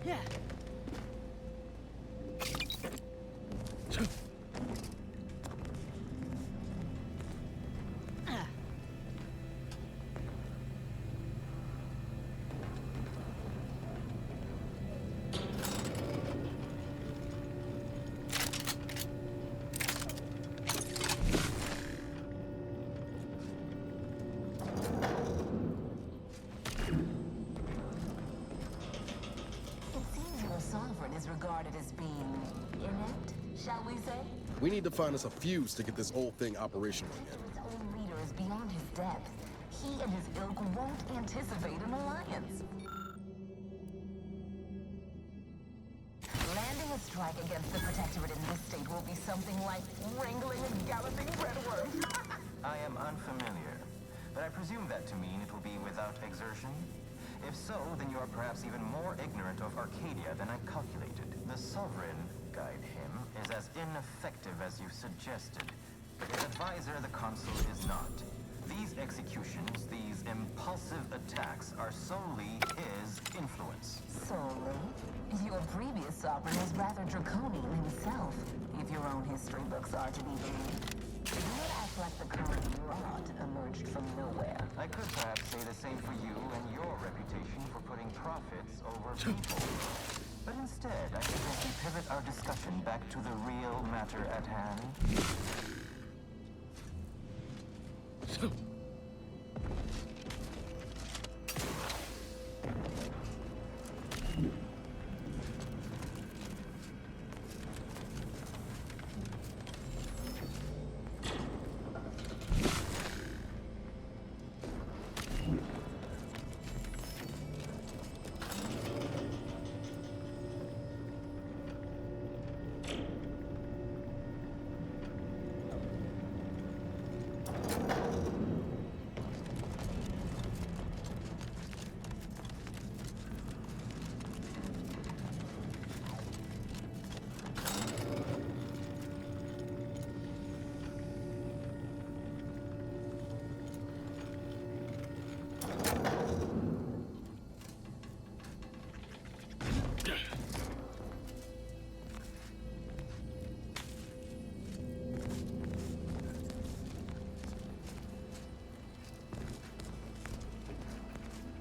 Yeah.
Regarded as being inept, shall we say?
We need to find us a fuse to get this whole thing operational again.
Its own leader is depth, he and his ilk won't anticipate an alliance. Landing a strike against the Protectorate in this state will be something like wrangling a galloping breadworm.
I am unfamiliar, but I presume that to mean it will be without exertion? If so, then you are perhaps even more ignorant of Arcadia than I calculated. The Sovereign, guide him, is as ineffective as you suggested. But his advisor, the Consul, is not. These executions, these impulsive attacks, are solely his influence.
Solely? Your previous sovereign was rather draconian himself, if your own history books are to be believed. You would act like the current rot emerged from nowhere.
I could perhaps say the same for you and your reputation for putting profits over people. But instead, I suggest we pivot our discussion back to the real matter at hand.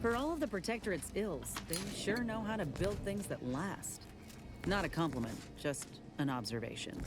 For all of the Protectorate's ills, they sure know how to build things that last. Not a compliment, just an observation.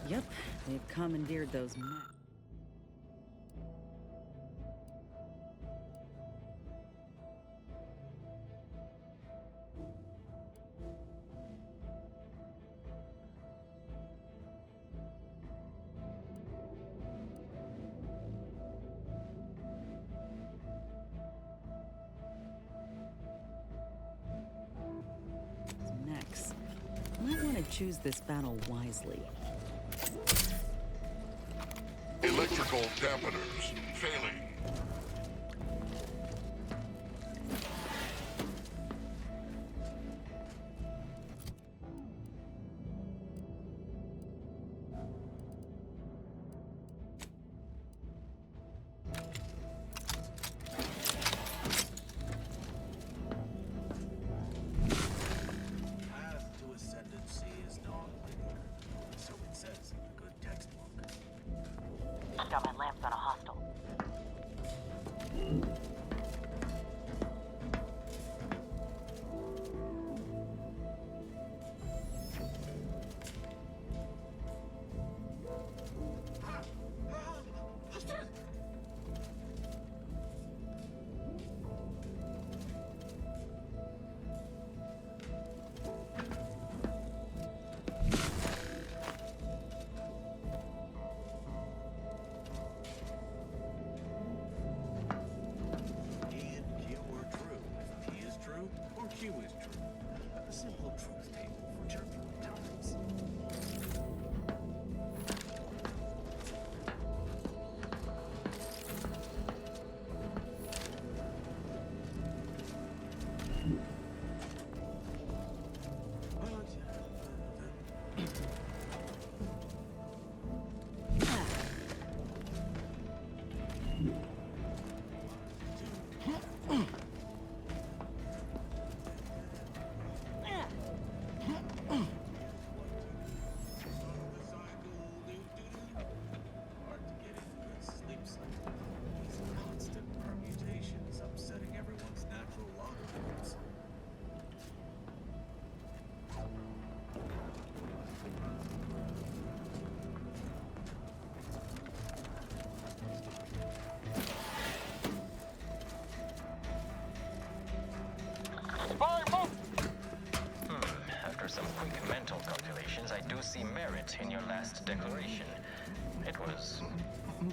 Yep, they've commandeered those maps. Next, might want to choose this battle wisely.
Electrical dampeners failing.
last declaration. It was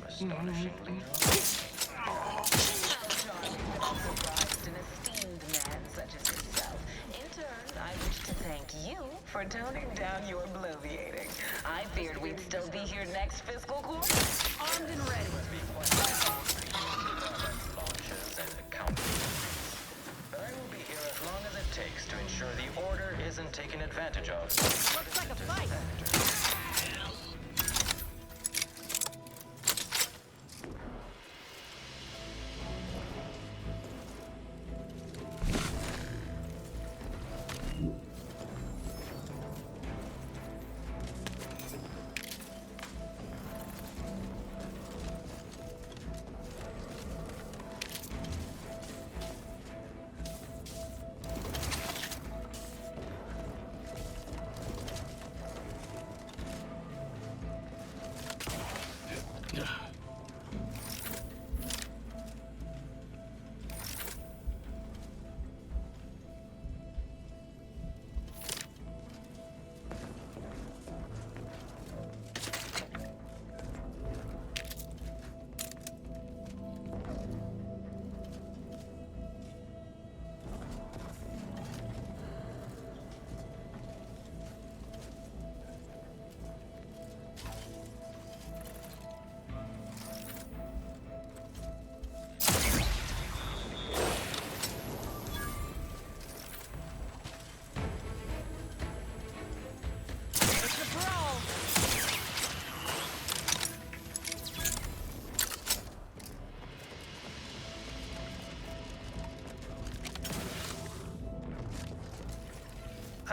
astonishingly...
An esteemed man such as yourself. In turn, I wish to thank you for toning down your bloviating. I feared we'd still be here next fiscal quarter. Armed and ready.
Launches and accountants. But I will be here as long as it takes to ensure the order isn't taken advantage of.
Looks like a fight.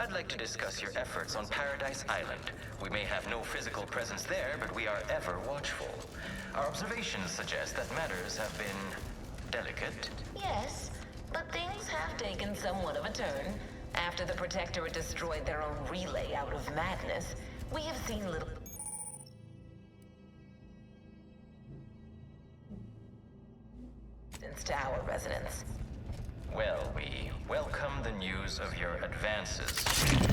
I'd like to discuss your efforts on Paradise Island. We may have no physical presence there, but we are ever watchful. Our observations suggest that matters have been delicate.
Yes, but things have taken somewhat of a turn. After the Protectorate destroyed their own relay out of madness, we have seen little... to our residents.
Well, we welcome the news of your advances.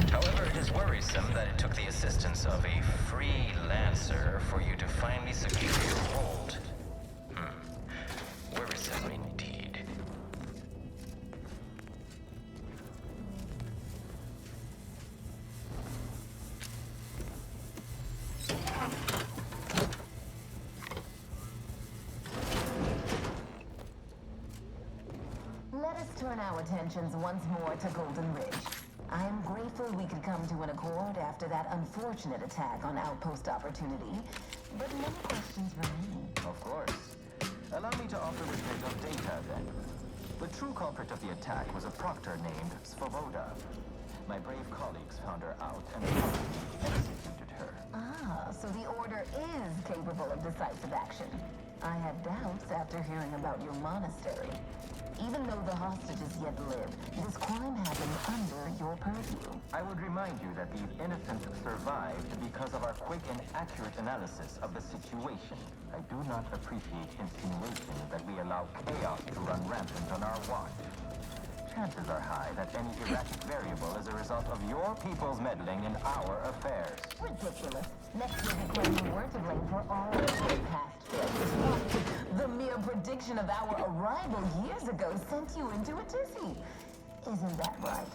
However, it is worrisome that it took the assistance of a freelancer for you to finally secure your hold. Worrisome indeed.
Let us turn our attentions once more to Golden Ridge. I am grateful we could come to an accord after that unfortunate attack on Outpost Opportunity, but many questions remain.
Of course. Allow me to offer a bit of data, then. The true culprit of the attack was a proctor named Svoboda. My brave colleagues found her out and executed her.
Ah, so the Order is capable of decisive action. I had doubts after hearing about your monastery. Even though the hostages yet live, this crime happened under your purview.
I would remind you that the innocent survived because of our quick and accurate analysis of the situation. I do not appreciate insinuations that we allow chaos to run rampant on our watch. Chances are high that any erratic variable is a result of your people's meddling in our affairs.
Ridiculous. Next year we claim you were to blame for all of your past failures. The mere prediction of our arrival years ago sent you into a tizzy. Isn't that right?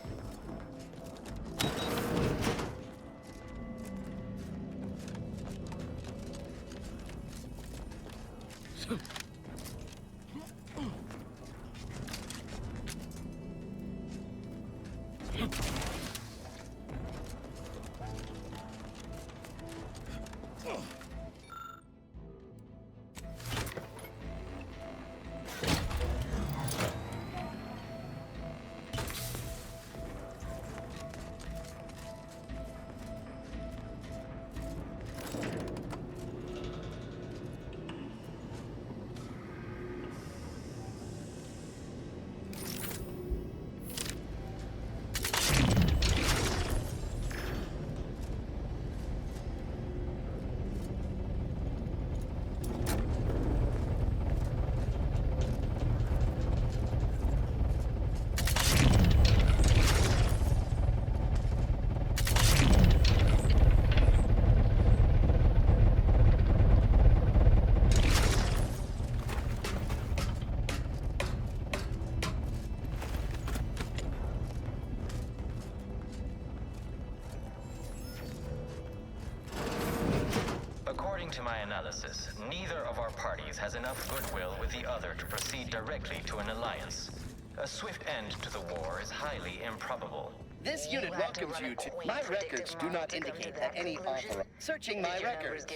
According to my analysis, neither of our parties has enough goodwill with the other to proceed directly to an alliance. A swift end to the war is highly improbable.
This unit welcomes you to... My records do not indicate that any author... Searching my records.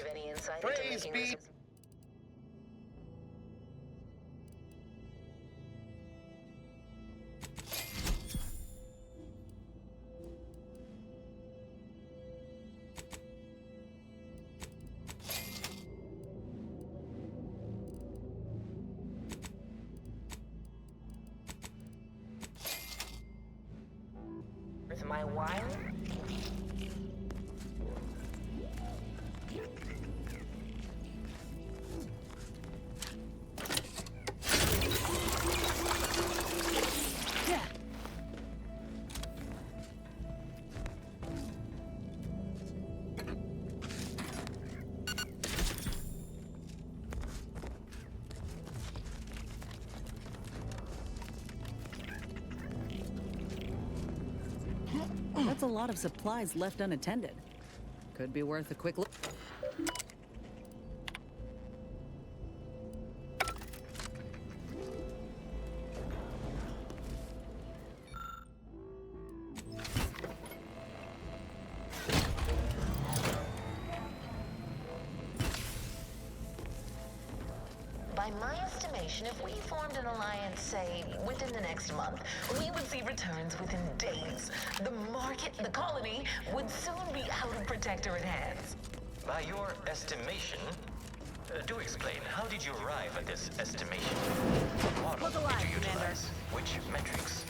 Praise be...
With my wire?
That's a lot of supplies left unattended. Could be worth a quick look.
By my estimation, if we formed an alliance, say, within the next month, we would see returns within days. The market, the colony, would soon be out of Protectorate hands.
By your estimation, do explain, how did you arrive at this estimation? What model did you utilize? Which metrics?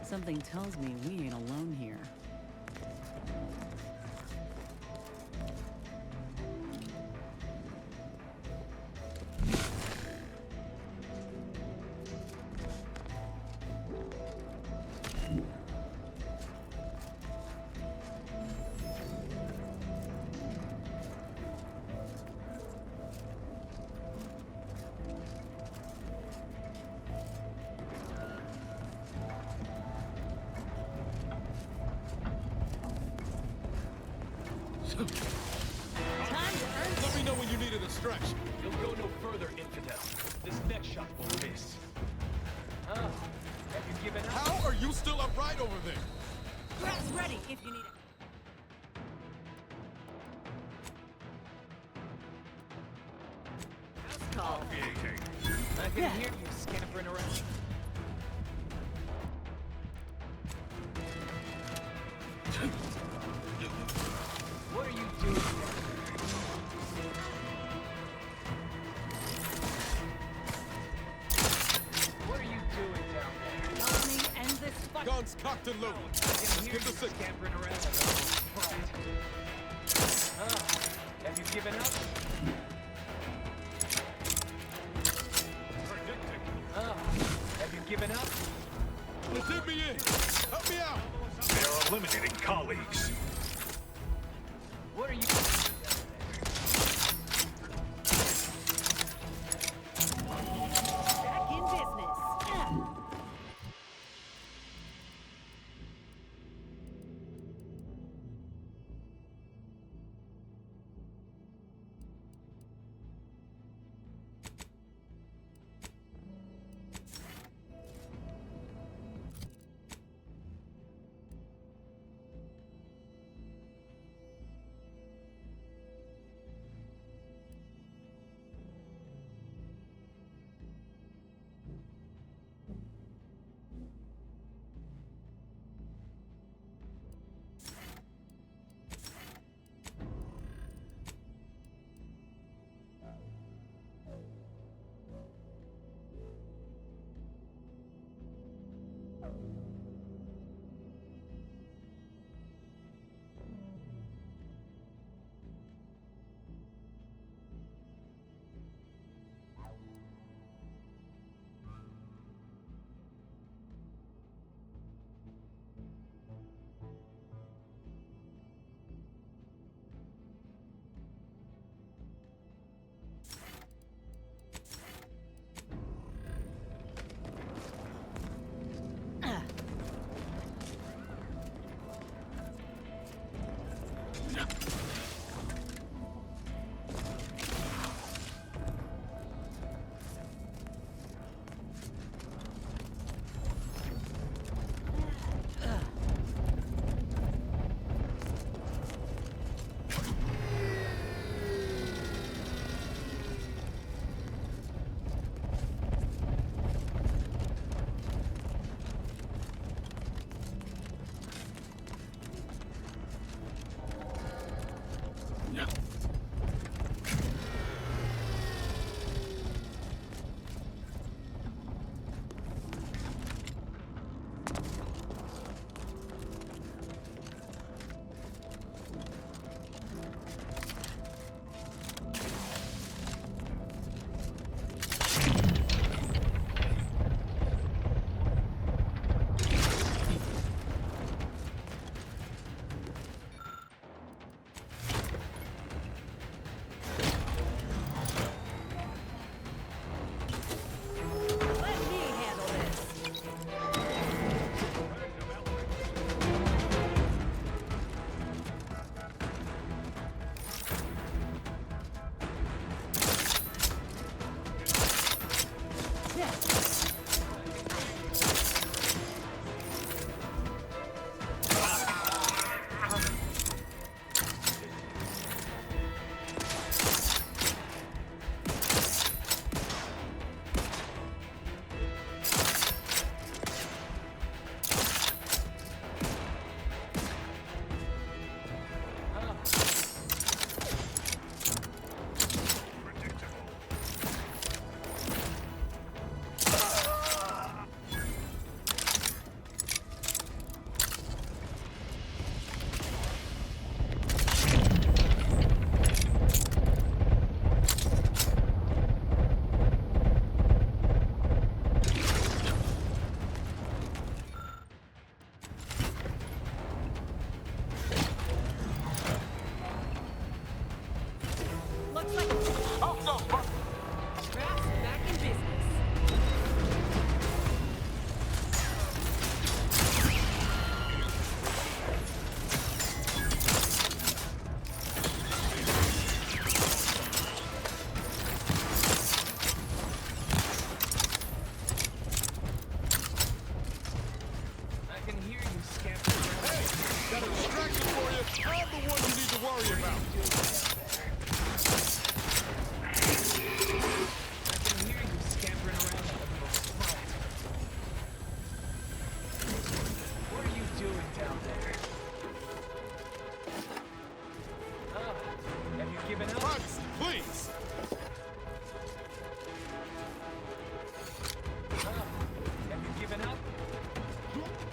Something tells me we ain't alone here.
Let me know when you need a distraction.
You'll go no further, infidel. This next shot will miss. Have you given up?
How are you still upright over there?
Grab's ready if you need it. House call. I can hear you scampering around. What are you doing? What are you doing down there? Help me end this fight.
Guns cocked and loaded.
I
Let's
can hear
get the
you
signal.
scampering around like a little brat. Have you given up? Have you given up?
Well, dig me in. Help me out.
They're eliminating colleagues.
What are you back in business?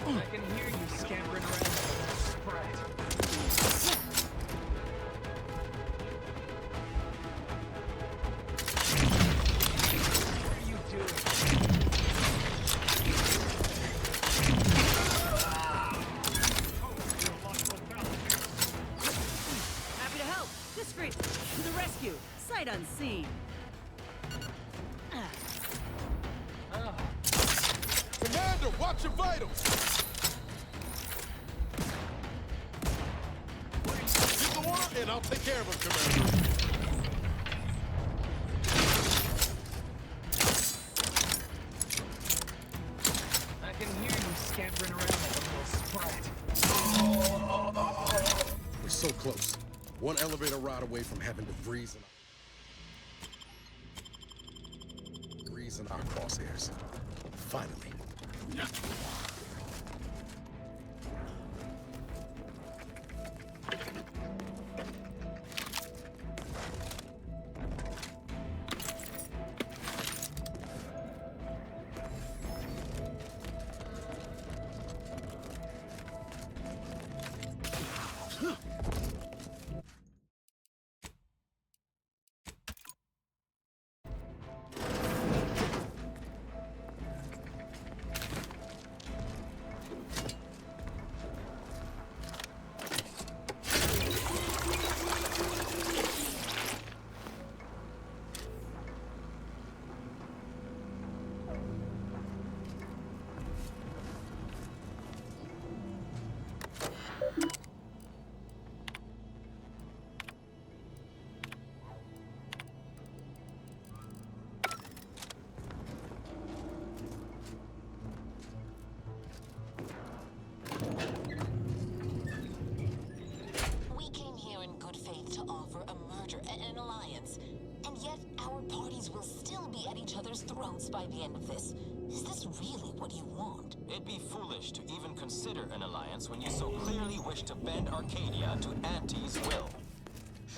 I can hear you scampering around like a little sprat. What are you doing?
Happy to help. Discreet. To the rescue. Sight unseen.
Commander, watch your vitals! Get the water and I'll take care of him, Commander.
I can hear you scampering around like a little sprat.
We're so close. One elevator ride away from having DeVries in our crosshairs. Finally.
We came here in good faith to offer a merger and an alliance, and yet our parties will still be at each other's throats by the end of this. Is this really what you want?
It'd be foolish to even consider an alliance when you so clearly wish to bend Arcadia to Auntie's will.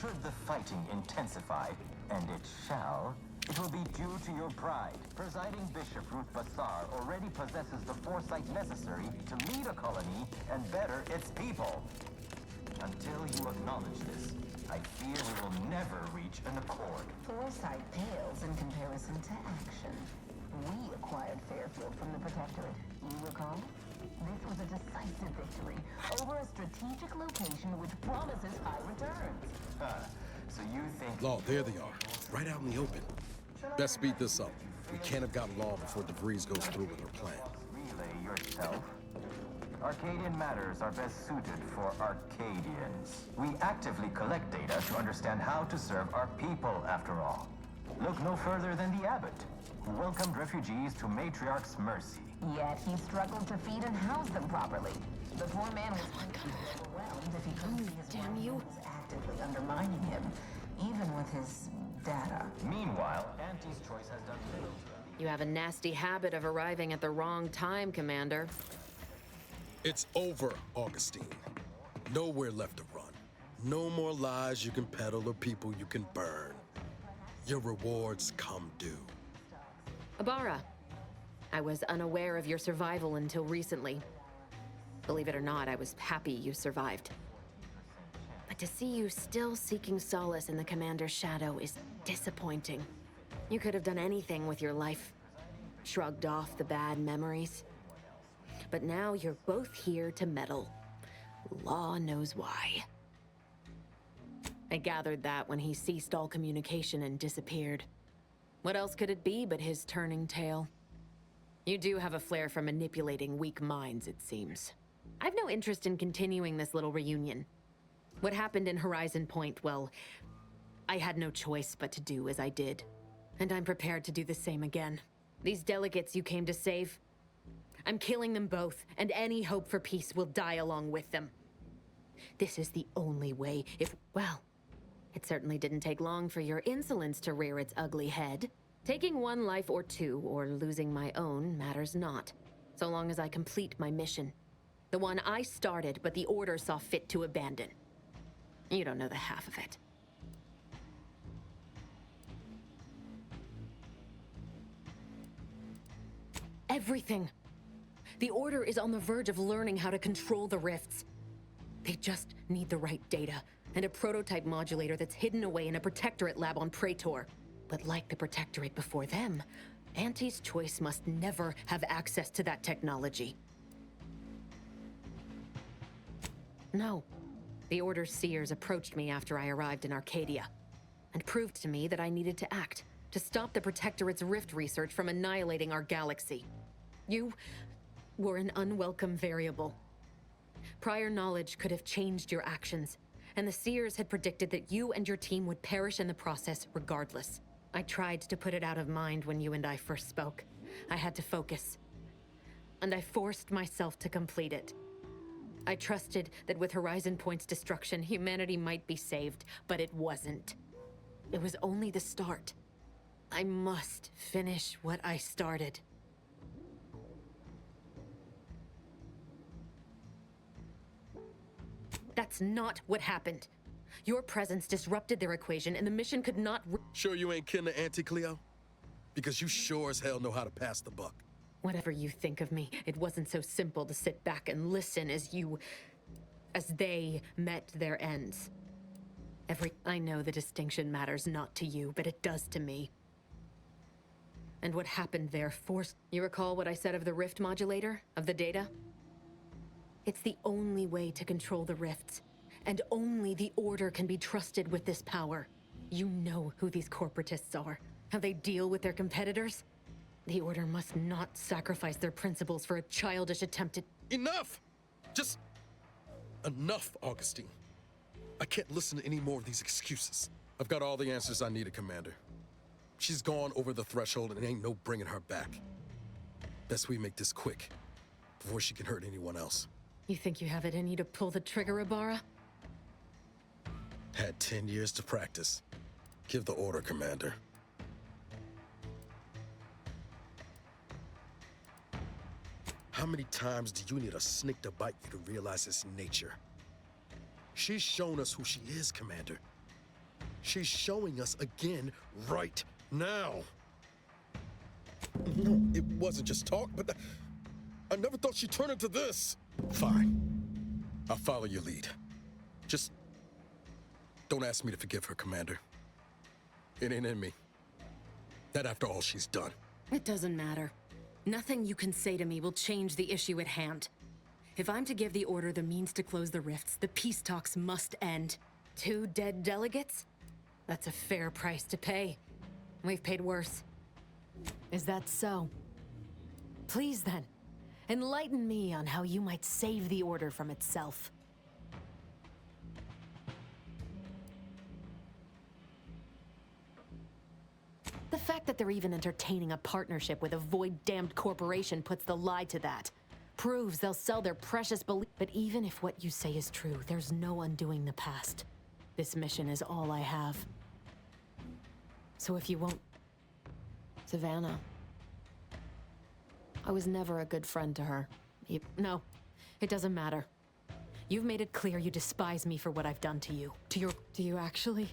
Should the fighting intensify, and it shall, it will be due to your pride. Presiding Bishop Ruth Bassar already possesses the foresight necessary to lead a colony and better its people. Until you acknowledge this, I fear we will never reach an accord.
Foresight pales in comparison to action. We acquired Fairfield from the Protectorate. You recall? This was a decisive victory over a strategic location which promises high returns.
So you think...
Law, there they are. Right out in the open. Best speed this up. We can't have gotten Law before DeVries goes through with her plan.
Relay yourself. Arcadian matters are best suited for Arcadians. We actively collect data to understand how to serve our people, after all. Look no further than the abbot, who welcomed refugees to Matriarch's mercy.
Yet he struggled to feed and house them properly. The poor man was overwhelmed if he couldn't see his
damn you.
was actively undermining him, even with his data.
Meanwhile, Auntie's choice has done little to...
You have a nasty habit of arriving at the wrong time, Commander.
It's over, Augustine. Nowhere left to run. No more lies you can peddle or people you can burn. Your rewards come due.
Ibarra, I was unaware of your survival until recently. Believe it or not, I was happy you survived. But to see you still seeking solace in the Commander's shadow is disappointing. You could have done anything with your life. Shrugged off the bad memories. But now you're both here to meddle. Law knows why. I gathered that when he ceased all communication and disappeared. What else could it be but his turning tail? You do have a flair for manipulating weak minds, it seems. I've no interest in continuing this little reunion. What happened in Horizon Point, well, I had no choice but to do as I did. And I'm prepared to do the same again. These delegates you came to save, I'm killing them both, and any hope for peace will die along with them. This is the only way well, it certainly didn't take long for your insolence to rear its ugly head. Taking one life or two, or losing my own, matters not, so long as I complete my mission. The one I started, but the Order saw fit to abandon. You don't know the half of it. Everything. The Order is on the verge of learning how to control the rifts. They just need the right data, and a prototype modulator that's hidden away in a Protectorate lab on Praetor. But like the Protectorate before them, Auntie's Choice must never have access to that technology. No. The Order's seers approached me after I arrived in Arcadia, and proved to me that I needed to act, to stop the Protectorate's rift research from annihilating our galaxy. You were an unwelcome variable. Prior knowledge could have changed your actions, and the seers had predicted that you and your team would perish in the process regardless. I tried to put it out of mind when you and I first spoke. I had to focus, and I forced myself to complete it. I trusted that with Horizon Point's destruction, humanity might be saved, but it wasn't. It was only the start. I must finish what I started. That's not what happened. Your presence disrupted their equation, and the mission could not.
Sure you ain't kin to Auntie Cleo? Because you sure as hell know how to pass the buck.
Whatever you think of me, it wasn't so simple to sit back and listen as they met their ends. I know the distinction matters not to you, but it does to me. And what happened there forced... You recall what I said of the rift modulator? Of the data? It's the only way to control the rifts. And only the Order can be trusted with this power. You know who these corporatists are. How they deal with their competitors. The Order must not sacrifice their principles for a childish attempt at...
Enough! Just... enough, Augustine. I can't listen to any more of these excuses. I've got all the answers I needed, Commander. She's gone over the threshold and ain't no bringing her back. Best we make this quick, before she can hurt anyone else.
You think you have it in you to pull the trigger, Ibarra?
Had 10 years to practice. Give the order, Commander. How many times do you need a snake to bite you to realize its nature? She's shown us who she is, Commander. She's showing us again right now. No, it wasn't just talk, but I never thought she'd turn into this. Fine. I'll follow your lead. Just don't ask me to forgive her, Commander. It ain't in me. Not after all she's done.
It doesn't matter. Nothing you can say to me will change the issue at hand. If I'm to give the Order the means to close the rifts, the peace talks must end. 2 dead delegates? That's a fair price to pay. We've paid worse. Is that so? Please then, enlighten me on how you might save the Order from itself. The fact that they're even entertaining a partnership with a void-damned corporation puts the lie to that. Proves they'll sell their precious belief. But even if what you say is true, there's no undoing the past. This mission is all I have. So if you won't... Savannah. I was never a good friend to her. No, it doesn't matter. You've made it clear you despise me for what I've done to you. Do you actually?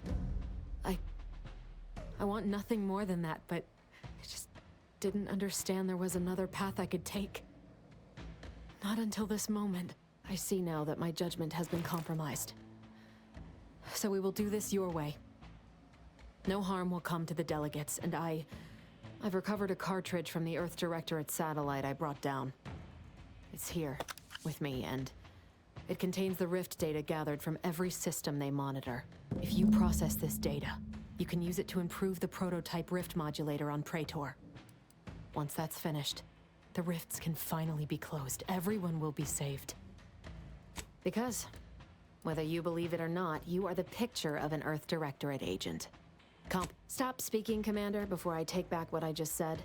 I want nothing more than that, but I just didn't understand there was another path I could take. Not until this moment. I see now that my judgment has been compromised. So we will do this your way. No harm will come to the delegates, and I've recovered a cartridge from the Earth Directorate satellite I brought down. It's here, with me, and it contains the rift data gathered from every system they monitor. If you process this data, you can use it to improve the prototype rift modulator on Praetor. Once that's finished, the rifts can finally be closed. Everyone will be saved. Because, whether you believe it or not, you are the picture of an Earth Directorate agent. Stop speaking, Commander, before I take back what I just said.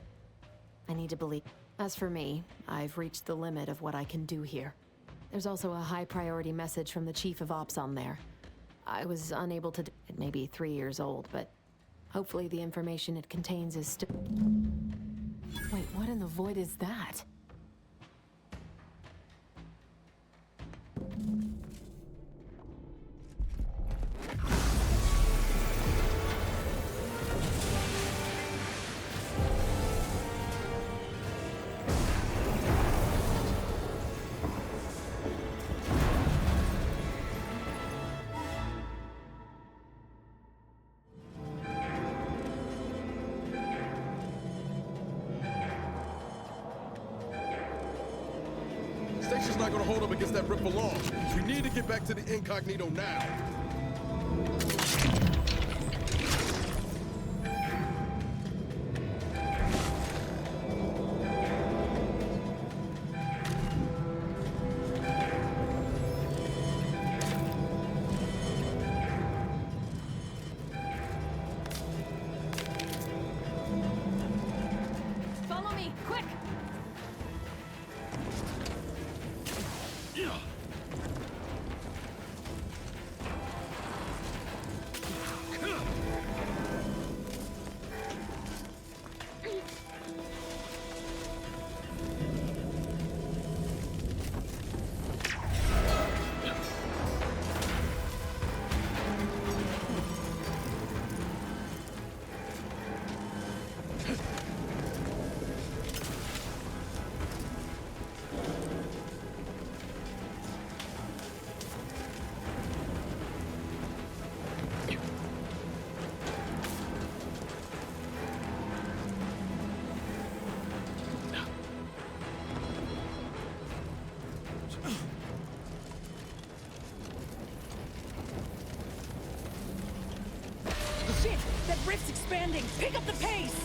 I need to believe. As for me, I've reached the limit of what I can do here. There's also a high-priority message from the Chief of Ops on there. I was unable to... It may be 3 years old, but hopefully the information it contains is still... Wait, what in the void is that?
station's not gonna hold up against that rip for long. We need to get back to the incognito now.
Follow me, quick! Shit! That rift's expanding! Pick up the pace!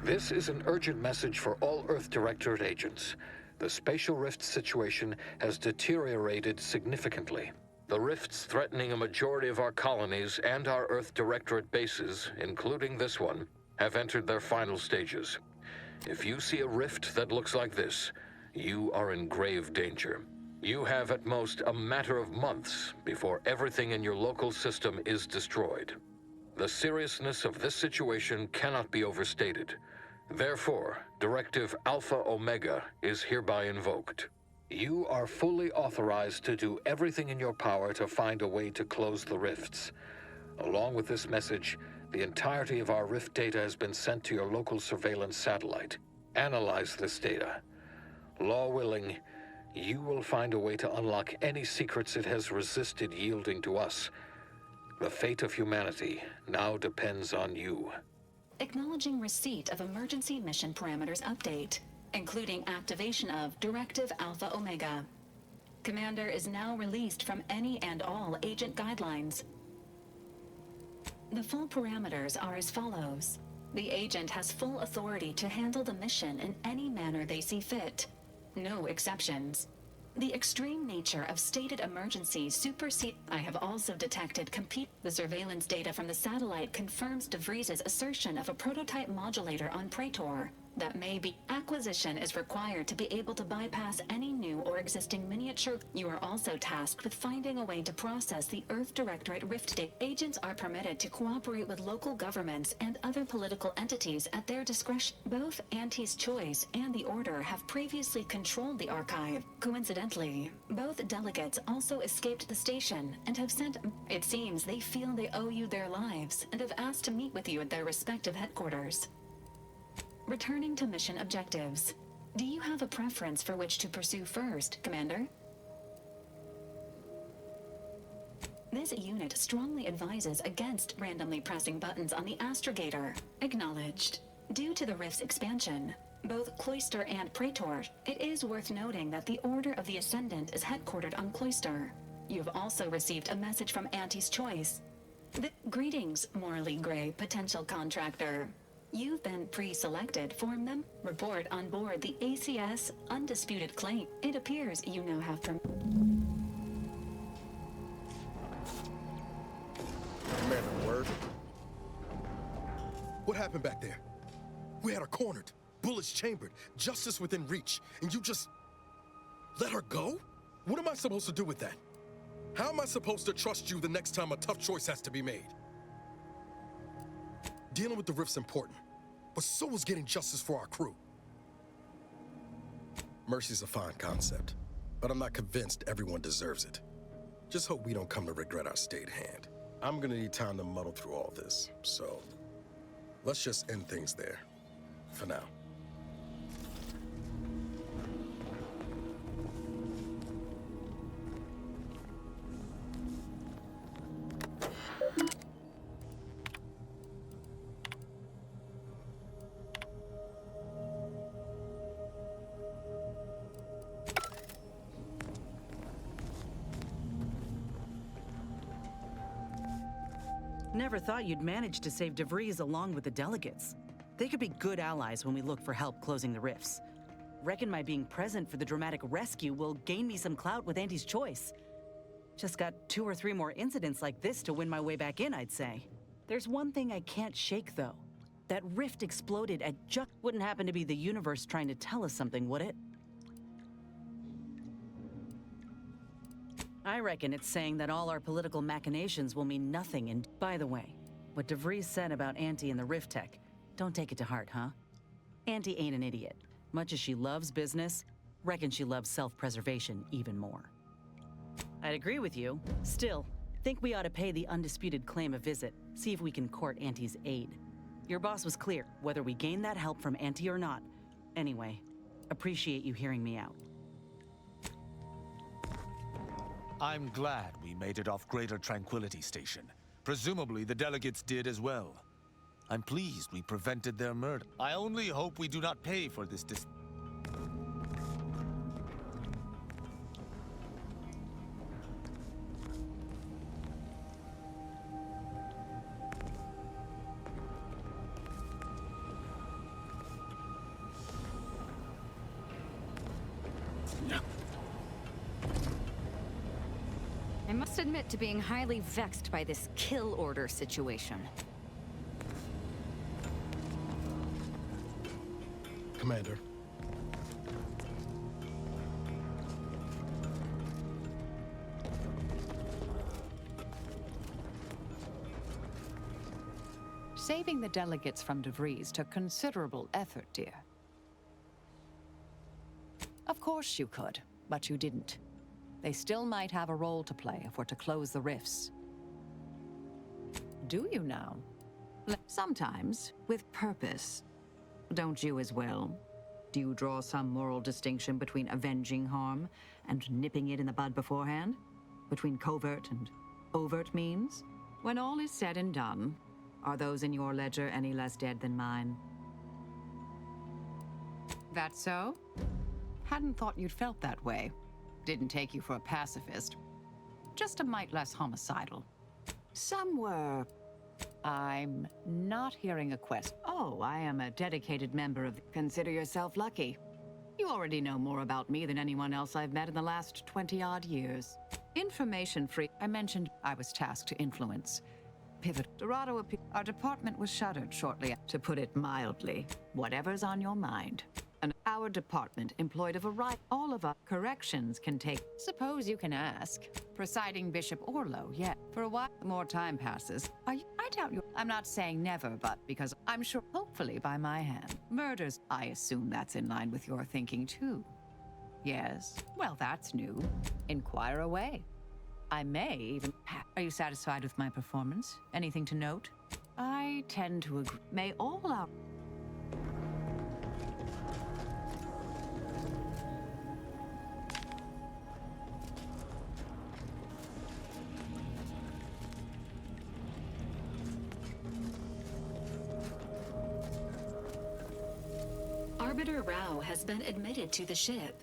This is an urgent message for all Earth Directorate agents. The spatial rift situation has deteriorated significantly. The rifts threatening a majority of our colonies and our Earth Directorate bases, including this one, have entered their final stages. If you see a rift that looks like this, you are in grave danger. You have at most a matter of months before everything in your local system is destroyed. The seriousness of this situation cannot be overstated. Therefore, Directive Alpha Omega is hereby invoked. You are fully authorized to do everything in your power to find a way to close the rifts. Along with this message, the entirety of our rift data has been sent to your local surveillance satellite. Analyze this data. Law willing, you will find a way to unlock any secrets it has resisted yielding to us. The fate of humanity now depends on you.
Acknowledging receipt of emergency mission parameters update, including activation of Directive Alpha Omega. Commander is now released from any and all agent guidelines. The full parameters are as follows. The agent has full authority to handle the mission in any manner they see fit. No exceptions. The extreme nature of stated emergencies supersede. I have also detected the surveillance data from the satellite confirms De Vries's assertion of a prototype modulator on Praetor. That may be. Acquisition is required to be able to bypass any new or existing miniature. You are also tasked with finding a way to process the Earth Directorate Rift data. Agents are permitted to cooperate with local governments and other political entities at their discretion. Both Auntie's Choice and the Order have previously controlled the archive. Coincidentally, both delegates also escaped the station and have sent. It seems they feel they owe you their lives and have asked to meet with you at their respective headquarters. Returning to mission objectives. Do you have a preference for which to pursue first, Commander? This unit strongly advises against randomly pressing buttons on the astrogator. Acknowledged. Due to the rift's expansion, both Cloister and Praetor, it is worth noting that the Order of the Ascendant is headquartered on Cloister. You've also received a message from Auntie's Choice. Greetings, morally gray potential contractor. You've been pre-selected for report on board the ACS Undisputed Claim. It appears you now have
What happened back there? We had her cornered, bullets chambered, justice within reach, and you just let her go? What am I supposed to do with that? How am I supposed to trust you the next time a tough choice has to be made? Dealing with the rift's important, but so is getting justice for our crew. Mercy's a fine concept, but I'm not convinced everyone deserves it. Just hope we don't come to regret our stayed hand. I'm gonna need time to muddle through all this, so let's just end things there, for now.
Never thought you'd manage to save DeVries along with the delegates. They could be good allies when we look for help closing the rifts. Reckon my being present for the dramatic rescue will gain me some clout with Auntie's choice. Just got 2 or 3 more incidents like this to win my way back in, I'd say. There's one thing I can't shake, though. That rift exploded at wouldn't happen to be the universe trying to tell us something, would it? I reckon it's saying that all our political machinations will mean nothing. And by the way, what DeVries said about Auntie and the Rift Tech, don't take it to heart, huh? Auntie ain't an idiot. Much as she loves business, reckon she loves self-preservation even more. I'd agree with you. Still, think we ought to pay the undisputed claim a visit, see if we can court Auntie's aid. Your boss was clear, whether we gain that help from Auntie or not. Anyway, appreciate you hearing me out.
I'm glad we made it off Greater Tranquility Station. Presumably the delegates did as well. I'm pleased we prevented their murder. I only hope we do not pay for this
I must admit to being highly vexed by this kill order situation.
Commander.
Saving the delegates from DeVries took considerable effort, dear. Of course you could, but you didn't. They still might have a role to play if we're to close the rifts. Do you now? Sometimes, with purpose. Don't you as well? Do you draw some moral distinction between avenging harm and nipping it in the bud beforehand? Between covert and overt means? When all is said and done, are those in your ledger any less dead than mine? That so? Hadn't thought you'd felt that way. Didn't take you for a pacifist. Just a mite less homicidal. Some were. I'm not hearing a question. Oh, I am a dedicated member of. Consider yourself lucky. You already know more about me than anyone else I've met in the last 20-odd years. Information free. I mentioned I was tasked to influence. Pivot. Dorado. Our department was shuttered shortly. To put it mildly, whatever's on your mind. And our department employed a variety. All of our corrections can take. Suppose you can ask. Presiding Bishop Orlo, yeah. For a while, more time passes. I doubt you. I'm not saying never, but because I'm sure, hopefully by my hand. Murders, I assume that's in line with your thinking too. Yes? Well, that's new. Inquire away. I may even. Are you satisfied with my performance? Anything to note? I tend to agree. May all our.
Arbiter Rao has been admitted to the ship.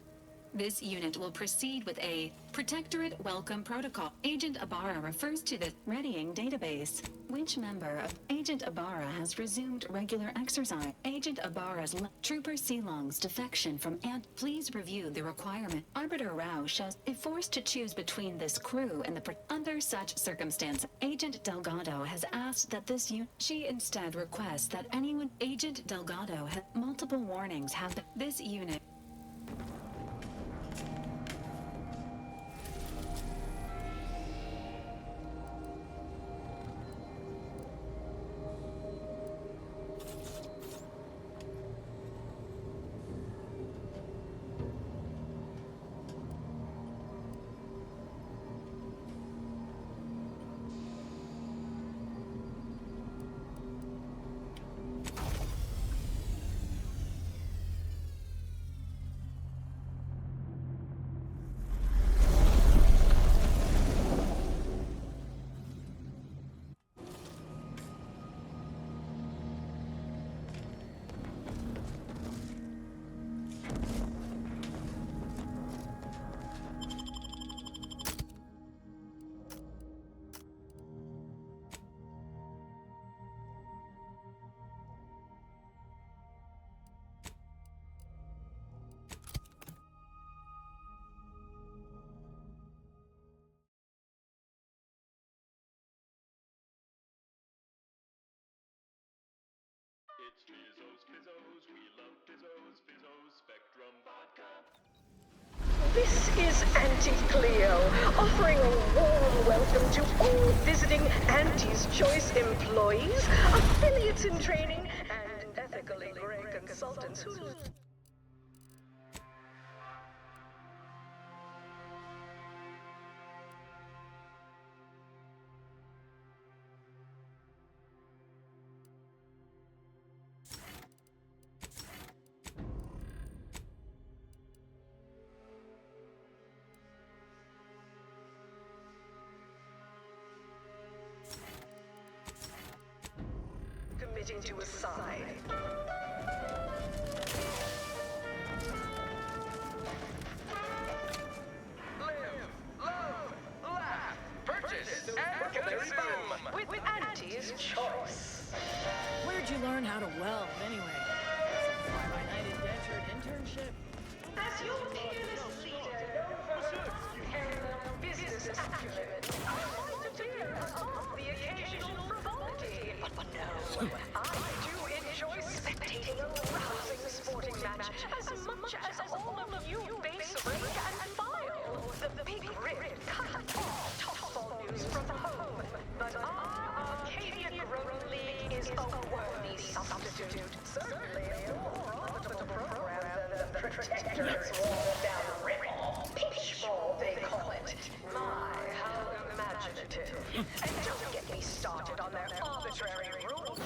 This unit will proceed with a Protectorate Welcome Protocol. Agent Ibarra refers to the readying database. Which member of Agent Ibarra has resumed regular exercise? Agent Ibarra's Trooper Ceylong's defection from Please review the requirement. Arbiter Rao shows if forced to choose between this crew and the under such circumstances, Agent Delgado has asked that she instead requests that anyone. Agent Delgado has multiple warnings have this unit.
It's Fizzos, Fizzos, we love Fizzos, Fizzos, Spectrum Vodka.
This is Auntie Cleo, offering a warm welcome to all visiting Auntie's Choice employees, affiliates in training, and ethically gray consultants who... committing to a side. Live, love, laugh, purchase, and consume with Auntie's Choice.
Where'd you learn how to weld, anyway? Fly-by-night indentured internship?
As your peerless leader, known for parallel business acumen, I want to hear the occasional frivolity. But no, I do enjoy spectating a rousing sporting match as much as all of you base rank and file. The big rig cut off tough news from home, but our Arcadian Growth League is a worthy substitute. Certainly a more orbital program than the Protectorate's wall down river. Pitchball, they call it. My, how imaginative. And don't get me started on their arbitrary rules.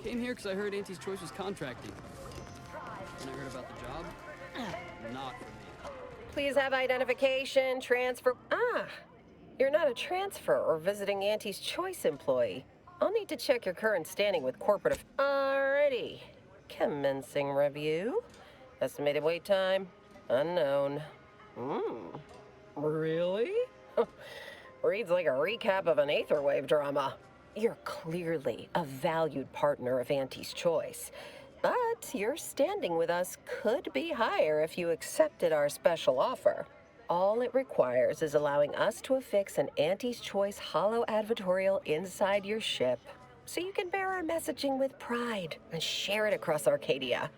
Came here because I heard Auntie's Choice was contracting. When I heard about the job, not for me.
Please have identification, transfer. Ah, you're not a transfer or visiting Auntie's Choice employee. I'll need to check your current standing with corporate. Alrighty. Commencing review. Estimated wait time, unknown. Really? Reads like a recap of an Aetherwave drama.
You're clearly a valued partner of Auntie's Choice, but your standing with us could be higher if you accepted our special offer. All it requires is allowing us to affix an Auntie's Choice holo advertorial inside your ship, so you can bear our messaging with pride and share it across Arcadia.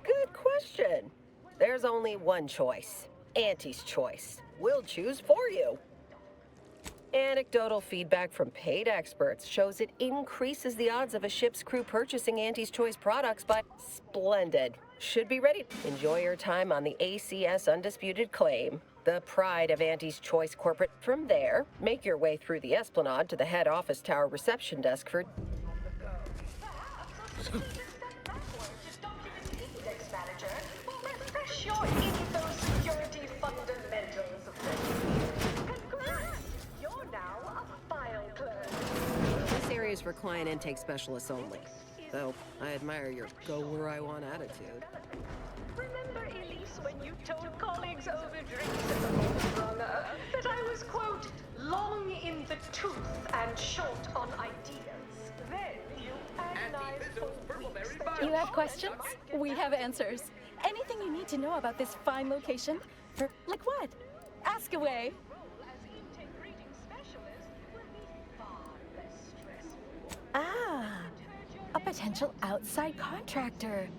Good question. There's only one choice. Auntie's Choice. We'll choose for you. Anecdotal feedback from paid experts shows it increases the odds of a ship's crew purchasing Auntie's Choice products by splendid. Should be ready. Enjoy your time on the ACS Undisputed Claim, the pride of Auntie's Choice Corporate. From there, make your way through the Esplanade to the head office tower reception desk for...
Refresh your info security fundamentals. Congrats! You're now a file clerk.
This area is for client intake specialists only. Though, I admire your go-where-I-want attitude.
Remember, Elise, when you told colleagues over drinks at the Moonrunner that I was, quote, long in the tooth and short on ideas? Then you agonized for weeks.
You have questions? We have answers. Anything you need to know about this fine location? Like what? Ask away. Ah, a potential outside contractor.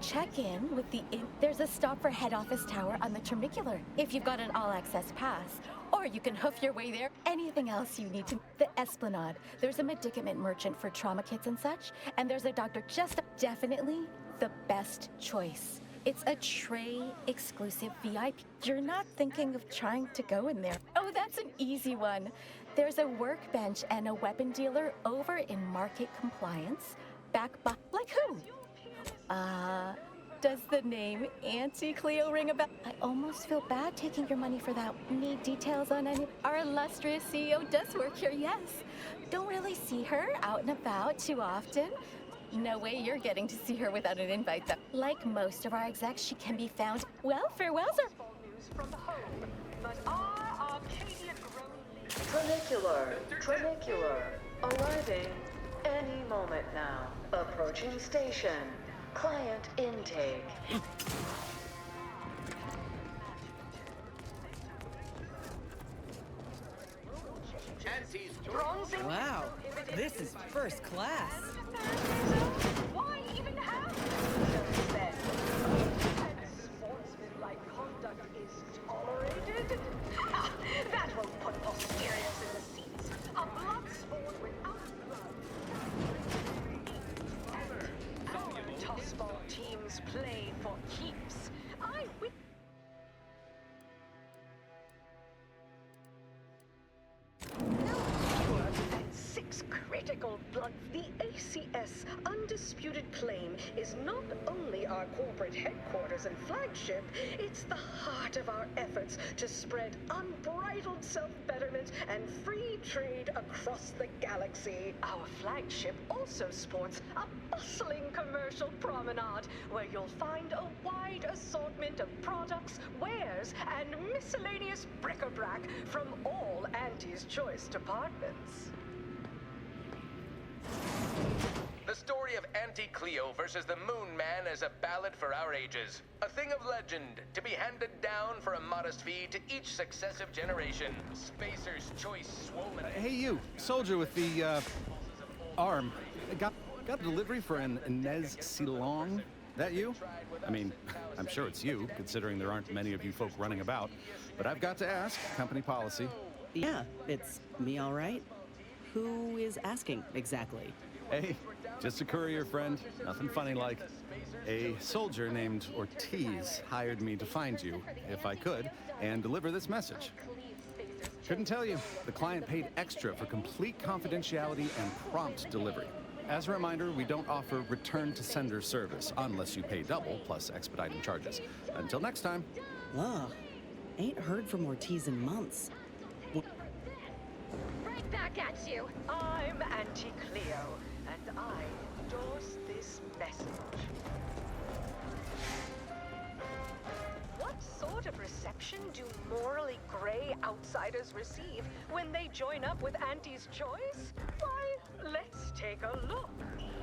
Check in with the there's a stop for head office tower on the Termicular if you've got an all-access pass. Or you can hoof your way there. Anything else you need to... The Esplanade. There's a medicament merchant for trauma kits and such. And there's a doctor just... Definitely the best choice. It's a Trey exclusive VIP. You're not thinking of trying to go in there. Oh, that's an easy one. There's a workbench and a weapon dealer over in Market Compliance. Back by... Like who? Does the name Auntie Cleo ring a bell? I almost feel bad taking your money for that. Need details on any... Our illustrious CEO does work here, yes. Don't really see her out and about too often. No way you're getting to see her without an invite, though. Like most of our execs, she can be found... Well, farewell, sir.
Trinicular. Arriving any moment now. Approaching station. Client intake.
Wow, this is first class.
Why even have then? And sportsmanlike conduct is tolerated? That won't put posteriors in the seats. A blood sport without blood. Our tossball teams play for keeps. I win. Six critical blood. The ACS Undisputed Claim is not only our corporate headquarters and flagship, it's the heart of our efforts to spread unbridled self-betterment and free trade across the galaxy. Our flagship also sports a bustling commercial promenade where you'll find a wide assortment of products, wares, and miscellaneous bric-a-brac from all Auntie's Choice departments.
The story of Auntie Cleo versus the Moon Man is a ballad for our ages. A thing of legend, to be handed down for a modest fee to each successive generation. Spacer's Choice swollen...
Hey you, soldier with the, arm. Got a delivery for an Inez Silong? That you? I mean, I'm sure it's you, considering there aren't many of you folk running about. But I've got to ask, company policy.
Yeah, it's me all right. Who is asking, exactly?
Hey, just a courier friend. Nothing funny like. A soldier named Ortiz hired me to find you, if I could, and deliver this message. Couldn't tell you. The client paid extra for complete confidentiality and prompt delivery. As a reminder, we don't offer return-to-sender service unless you pay double, plus expediting charges. Until next time.
Ugh, ain't heard from Ortiz in months.
Right back at you. I'm Auntie Cleo, and I endorse this message. What sort of reception do morally gray outsiders receive when they join up with Auntie's Choice? Why, let's take a look.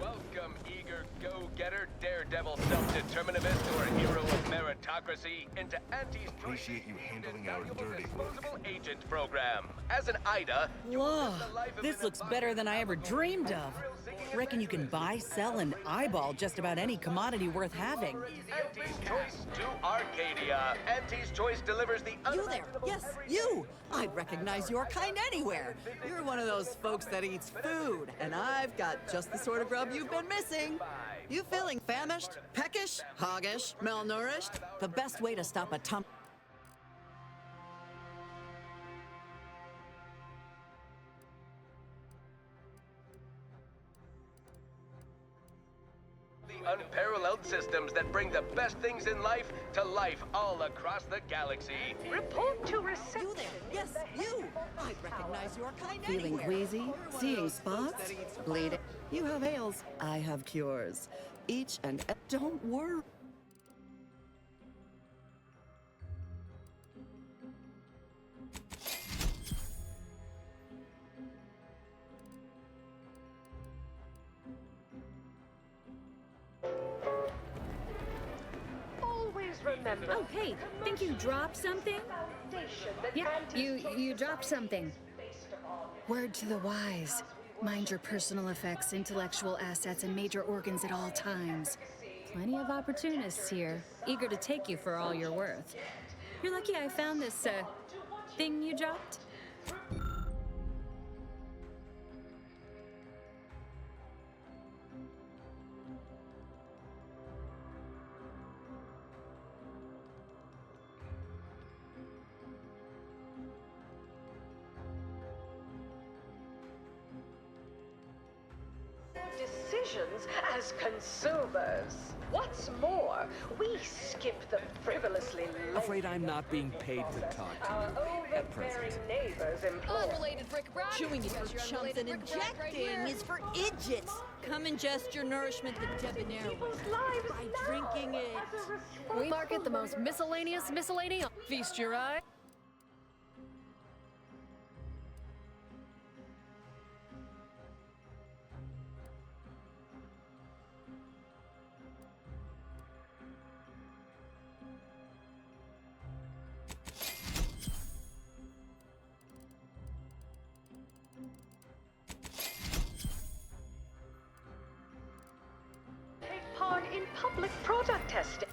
Welcome, eager go-getter, daredevil, self-determinivist, or hero of meritocracy into Auntie's
Appreciate you handling our dirty work.
disposable agent program. As an IDA,
Whoa, this looks better than I ever dreamed of. Reckon you can buy, sell, and eyeball just about any commodity worth having.
Auntie's Choice to Arcadia. Auntie's Choice delivers the
You there? Yes, you! I'd recognize your kind anywhere. You're one of those folks that eats food, and I've got just the sort of grub you've been missing. You feeling famished, peckish, hoggish, malnourished? The best way to stop a
the unparalleled systems that bring the best things in life to life all across the galaxy.
Report to reception.
You there? Yes, you! I'd recognize your kind
Feeling
anywhere.
queasy? Seeing spots? Bleeding? You have ails. I have cures. Each and don't worry.
Always remember.
Oh, hey, think you dropped something?
Yeah,
You dropped something. Word to the wise. Mind your personal effects, intellectual assets, and major organs at all times. Plenty of opportunists here, eager to take you for all you're worth. You're lucky I found this, thing you dropped.
Decisions as consumers. What's more, we skip the frivolously
Afraid I'm not being paid to talk to
our
you at present.
overbearing neighbors employ.
Unrelated bric-a-brac.
Chewing is
Because
for
you're
chumps and
unrelated bric-a-brac right
injecting
here.
is for idiots. Come ingest your nourishment the debonair way by drinking it.
We market the most miscellaneous miscellany. Feast your eye.
Take part in public product testing.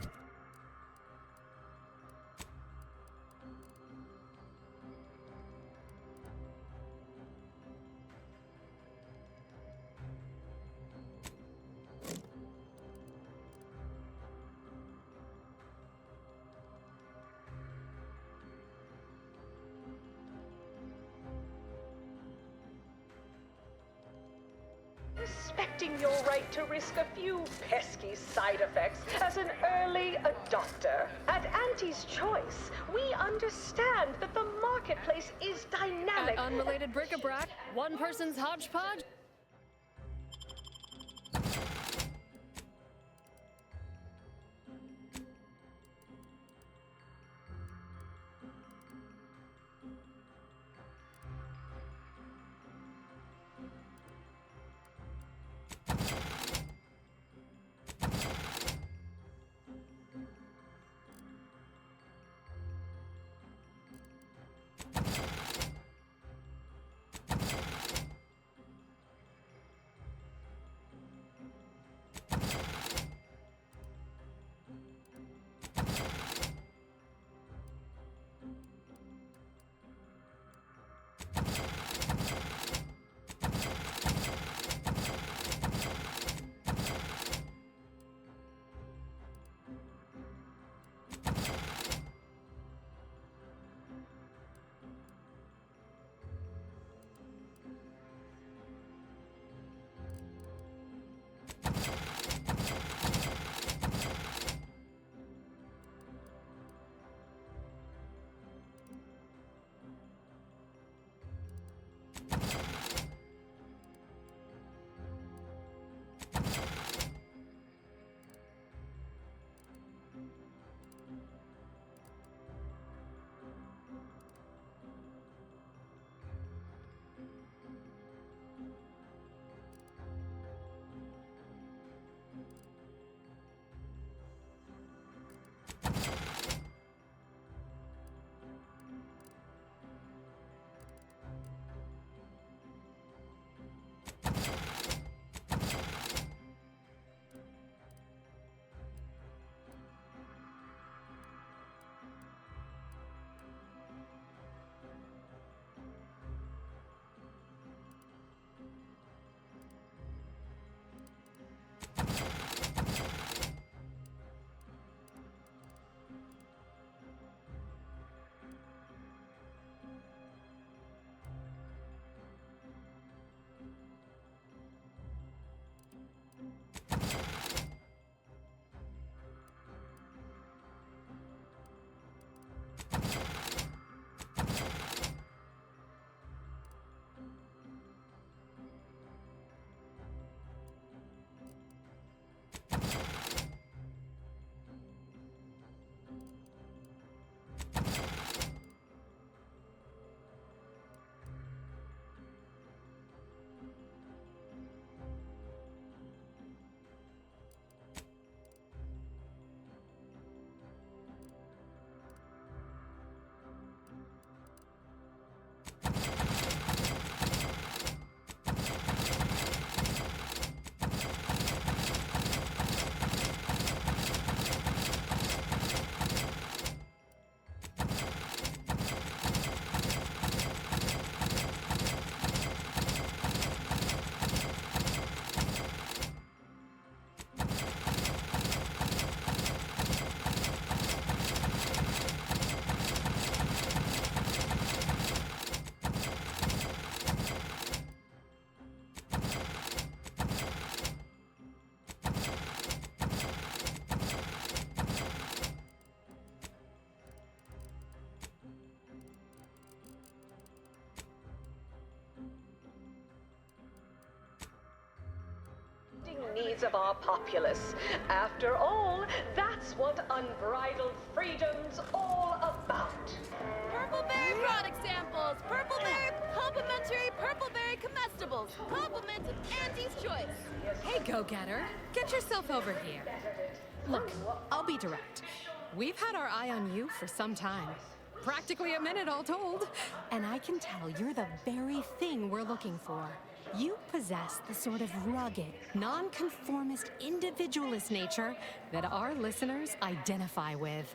Respecting your right to risk a few pesky side effects as an early adopter. At Auntie's Choice, we understand that the marketplace is dynamic.
At unrelated bric-a-brac, one person's hodgepodge.
needs of our populace. After all, that's what unbridled freedom's all about.
Purpleberry product samples! Purpleberry complimentary Purpleberry comestibles! Compliment of Auntie's choice!
Hey, go-getter. Get yourself over here. Look, I'll be direct. We've had our eye on you for some time. Practically a minute, all told. And I can tell you're the very thing we're looking for. You possess the sort of rugged, nonconformist, individualist nature that our listeners identify with.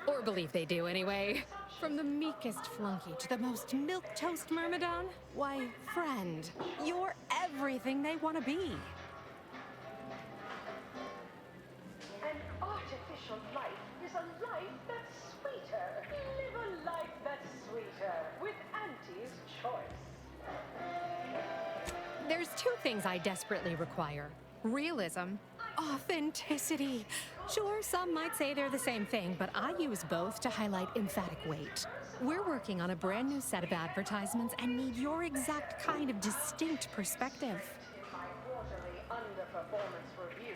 Or believe they do, anyway. From the meekest flunky to the most milquetoast myrmidon, why, friend, you're everything they want to be.
An artificial life is a life that's sweeter. Live a life that's sweeter with Auntie's choice.
There's two things I desperately require. Realism, authenticity. Sure, some might say they're the same thing, but I use both to highlight emphatic weight. We're working on a brand new set of advertisements and need your exact kind of distinct perspective.
My quarterly underperformance review.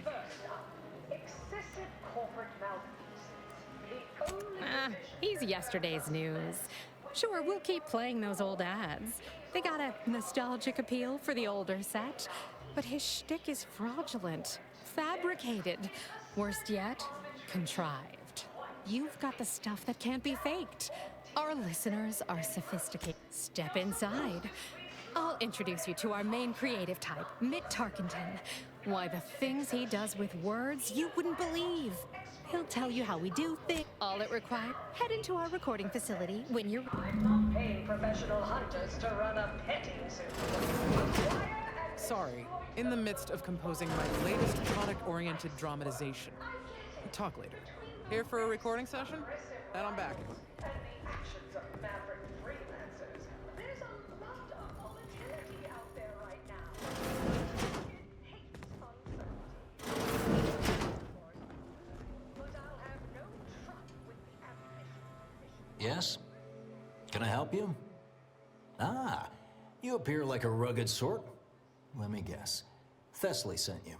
First up, excessive corporate malfeasance. The only
He's yesterday's news. Sure, we'll keep playing those old ads. They got a nostalgic appeal for the older set, but his shtick is fraudulent, fabricated, worst yet, contrived. You've got the stuff that can't be faked. Our listeners are sophisticated. Step inside. I'll introduce you to our main creative type, Mitt Tarkenton. Why, the things he does with words you wouldn't believe. He'll tell you how we do things. All it required, head into our recording facility when you're...
I'm not paying professional hunters to run a petting zoo.
Sorry, in the midst of composing my latest product-oriented dramatization. Talk later. Here for a recording session? Then I'm back.
And the actions of maverick freelancers. There's a lot of volatility out there right now.
Yes? Can I help you? Ah, you appear like a rugged sort. Let me guess. Thessaly sent you.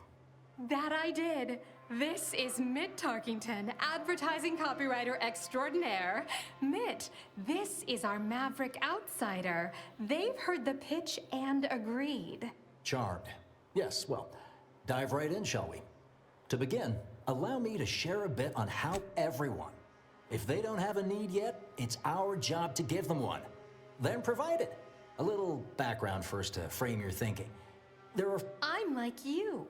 That I did. This is Mitt Tarkington, advertising copywriter extraordinaire. Mitt, this is our maverick outsider. They've heard the pitch and agreed.
Charmed. Yes, well, dive right in, shall we? To begin, allow me to share a bit on how everyone, if they don't have a need yet, it's our job to give them one. Then provide it. A little background first to frame your thinking.
I'm like you.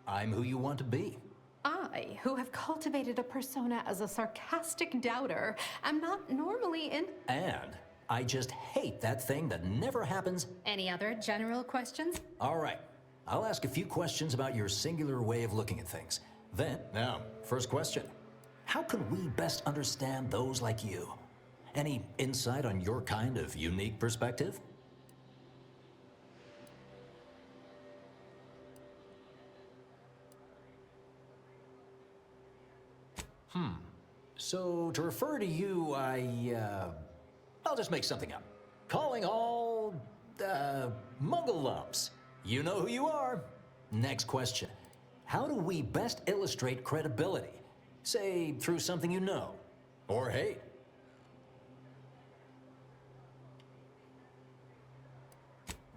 I'm who you want to be.
I, who have cultivated a persona as a sarcastic doubter, am not normally in...
And I just hate that thing that never happens.
Any other general questions?
All right. I'll ask a few questions about your singular way of looking at things. Now, first question. How can we best understand those like you? Any insight on your kind of unique perspective? So, to refer to you, I'll just make something up. Calling all, muggle lumps. You know who you are. Next question. How do we best illustrate credibility? Say, through something you know, or hate.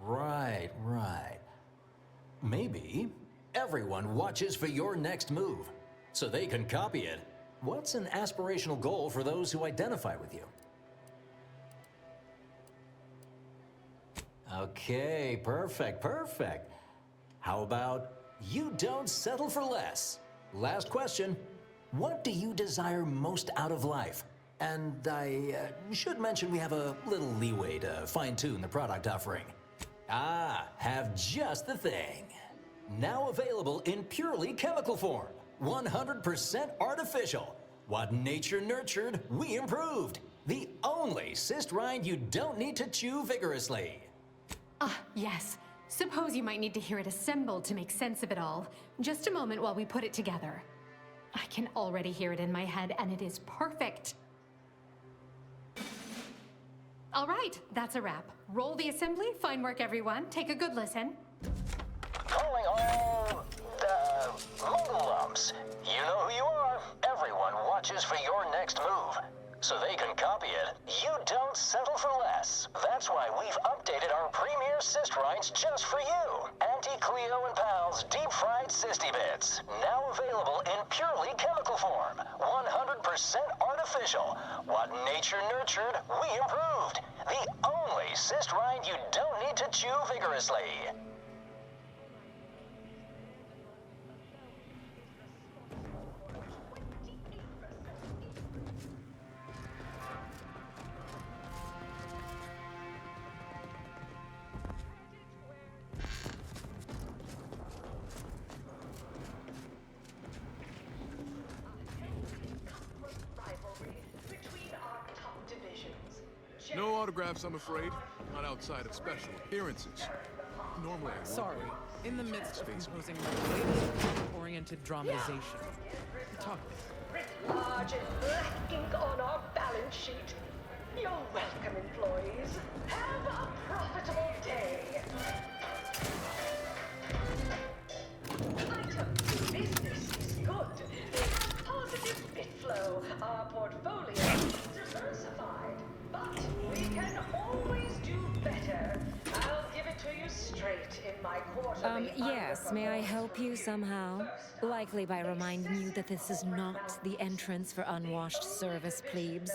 Right. Maybe everyone watches for your next move, so they can copy it. What's an aspirational goal for those who identify with you? Okay, perfect. How about you don't settle for less? Last question. What do you desire most out of life? And I should mention we have a little leeway to fine-tune the product offering. Have just the thing. Now available in purely chemical form. 100% artificial. What nature nurtured, we improved. The only cyst rind you don't need to chew vigorously.
Yes. Suppose you might need to hear it assembled to make sense of it all. Just a moment while we put it together. I can already hear it in my head, and it is perfect. All right, that's a wrap. Roll the assembly. Fine work, everyone. Take a good listen.
Calling all the
It's just for you. Auntie Cleo and Pal's Deep Fried Sisty Bits. Now available in purely chemical form. 100% artificial. What nature nurtured, we improved. The only cyst rind you don't need to chew vigorously.
No autographs, I'm afraid. Not outside of special appearances. Normally I would.
Sorry, in the midst of composing my latest product-oriented dramatization. Talk to me.
Writ large in black ink on our balance sheet. You're welcome, employees. Have a profitable day. Item business is good. We have positive bit flow. Our portfolio is diversified. But we can always do better. I'll give it to you straight in my quarterly.
Yes, may I help you somehow? Likely by reminding you that this is not the entrance for unwashed service plebes.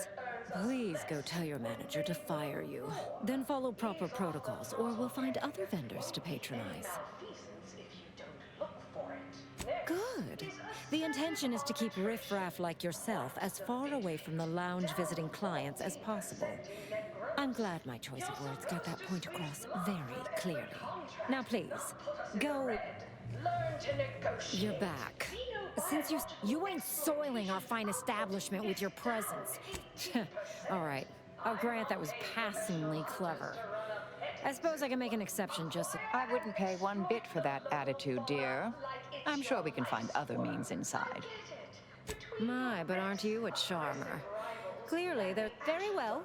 Please go tell your manager to fire you. Then follow proper protocols, or we'll find other vendors to patronize. Good. The intention is to keep riffraff like yourself as far away from the lounge visiting clients as possible. I'm glad my choice of words got that point across very clearly. Now please, go.
Learn to negotiate.
You're back. Since you ain't soiling our fine establishment with your presence. All right, I'll grant that was passingly clever. I suppose I can make an exception just...
I wouldn't pay one bit for that attitude, dear. I'm sure we can find other means inside.
My, but aren't you a charmer? Clearly, they're very well.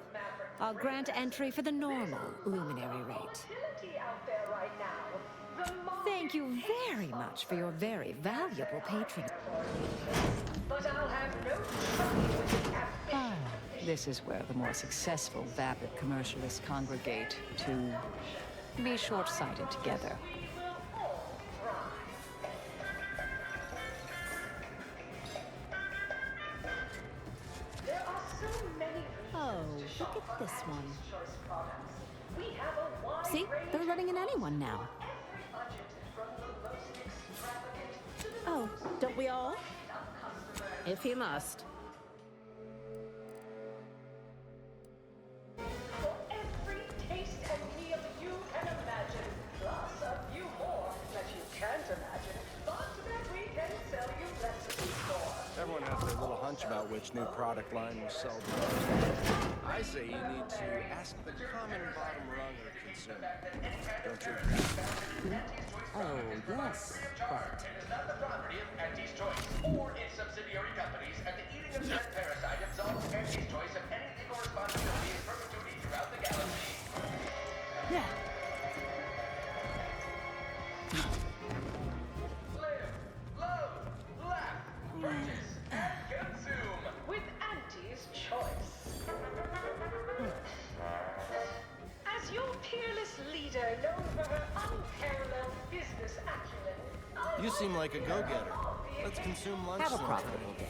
I'll grant entry for the normal luminary rate. Thank you very much for your very valuable patronage.
But I'll have no trouble with
Ah, this is where the more successful vapid commercialists congregate to be short-sighted together.
There are so many.
Oh, look at this one.
We have a wide
See, they're letting in anyone now. Oh, don't we all? If you must.
For every taste and meal you can imagine, plus a few more that you can't imagine, but that we can sell you recipes for.
Everyone has their little hunch about which new product line will sell the most. I say you need to ask the common bottom rung of the consumer. Don't you agree?
Oh, yes, but...
It is not the property of Auntie's Choice or its subsidiary companies, and the eating of said parasite absolves Auntie's Choice of any legal responsibility in perpetuity throughout the galaxy.
Yeah.
Live, love, laugh, purchase, and consume
with Auntie's Choice. As your peerless leader, known for her unparalleled business acumen,
You seem like a go-getter. Let's consume lunch
Have a
sometime.
profitable day.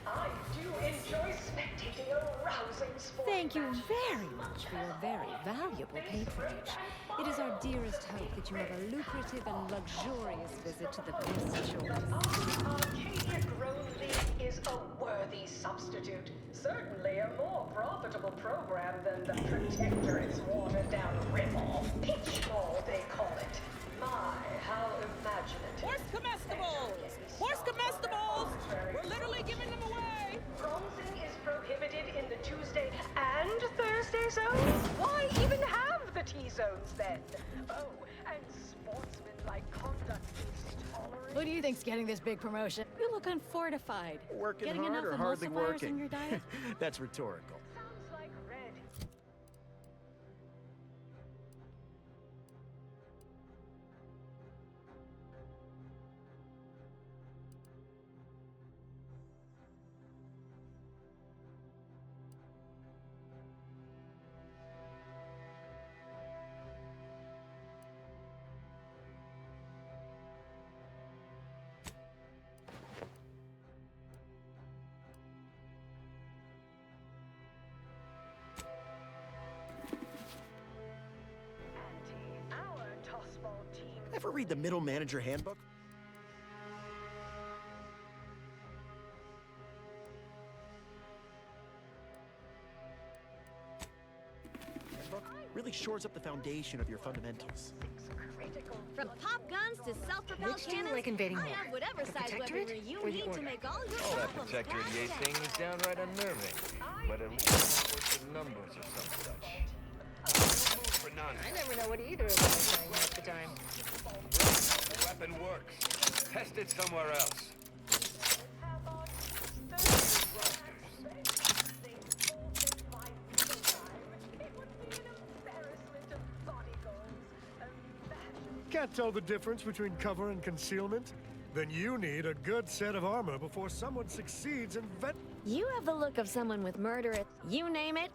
I do enjoy spectating a rousing sport.
Thank you very much for your very valuable patronage. It is our dearest hope that you have a lucrative and luxurious visit to the best choice.
Arcadia Grown League is a worthy substitute. Certainly a more profitable program than the Protectorate's watered-down ripoff. Pitchball, they call it. My, how imaginative.
Horse comestibles! Horse comestibles! We're literally giving them away!
Bronzing is prohibited in the Tuesday and Thursday zones? Why even have the T-zones then? Oh, and sportsmanlike conduct is tolerated.
Who do you think's getting this big promotion?
You look unfortified.
Working
Getting
hard
enough
or hardly
emulsifiers
working?
in your diet?
That's rhetorical.
Sounds like red.
read the Middle Manager Handbook? Really shores up the foundation of your fundamentals.
From pop guns to self-propelled
Which do you
cannons,
like invading
I
more?
have whatever
The
size
Protectorate
weaponry you
or the
need to
Order?
make all your
Oh, that
problems
Protector
past
EA
tense.
thing is downright unnerving. But at least it's worth the numbers or some such. Move for none.
I never know what either of them are saying half the time.
The weapon works. Test it somewhere else.
Can't tell the difference between cover and concealment? Then you need a good set of armor before someone succeeds in
You have the look of someone with murder at you name it.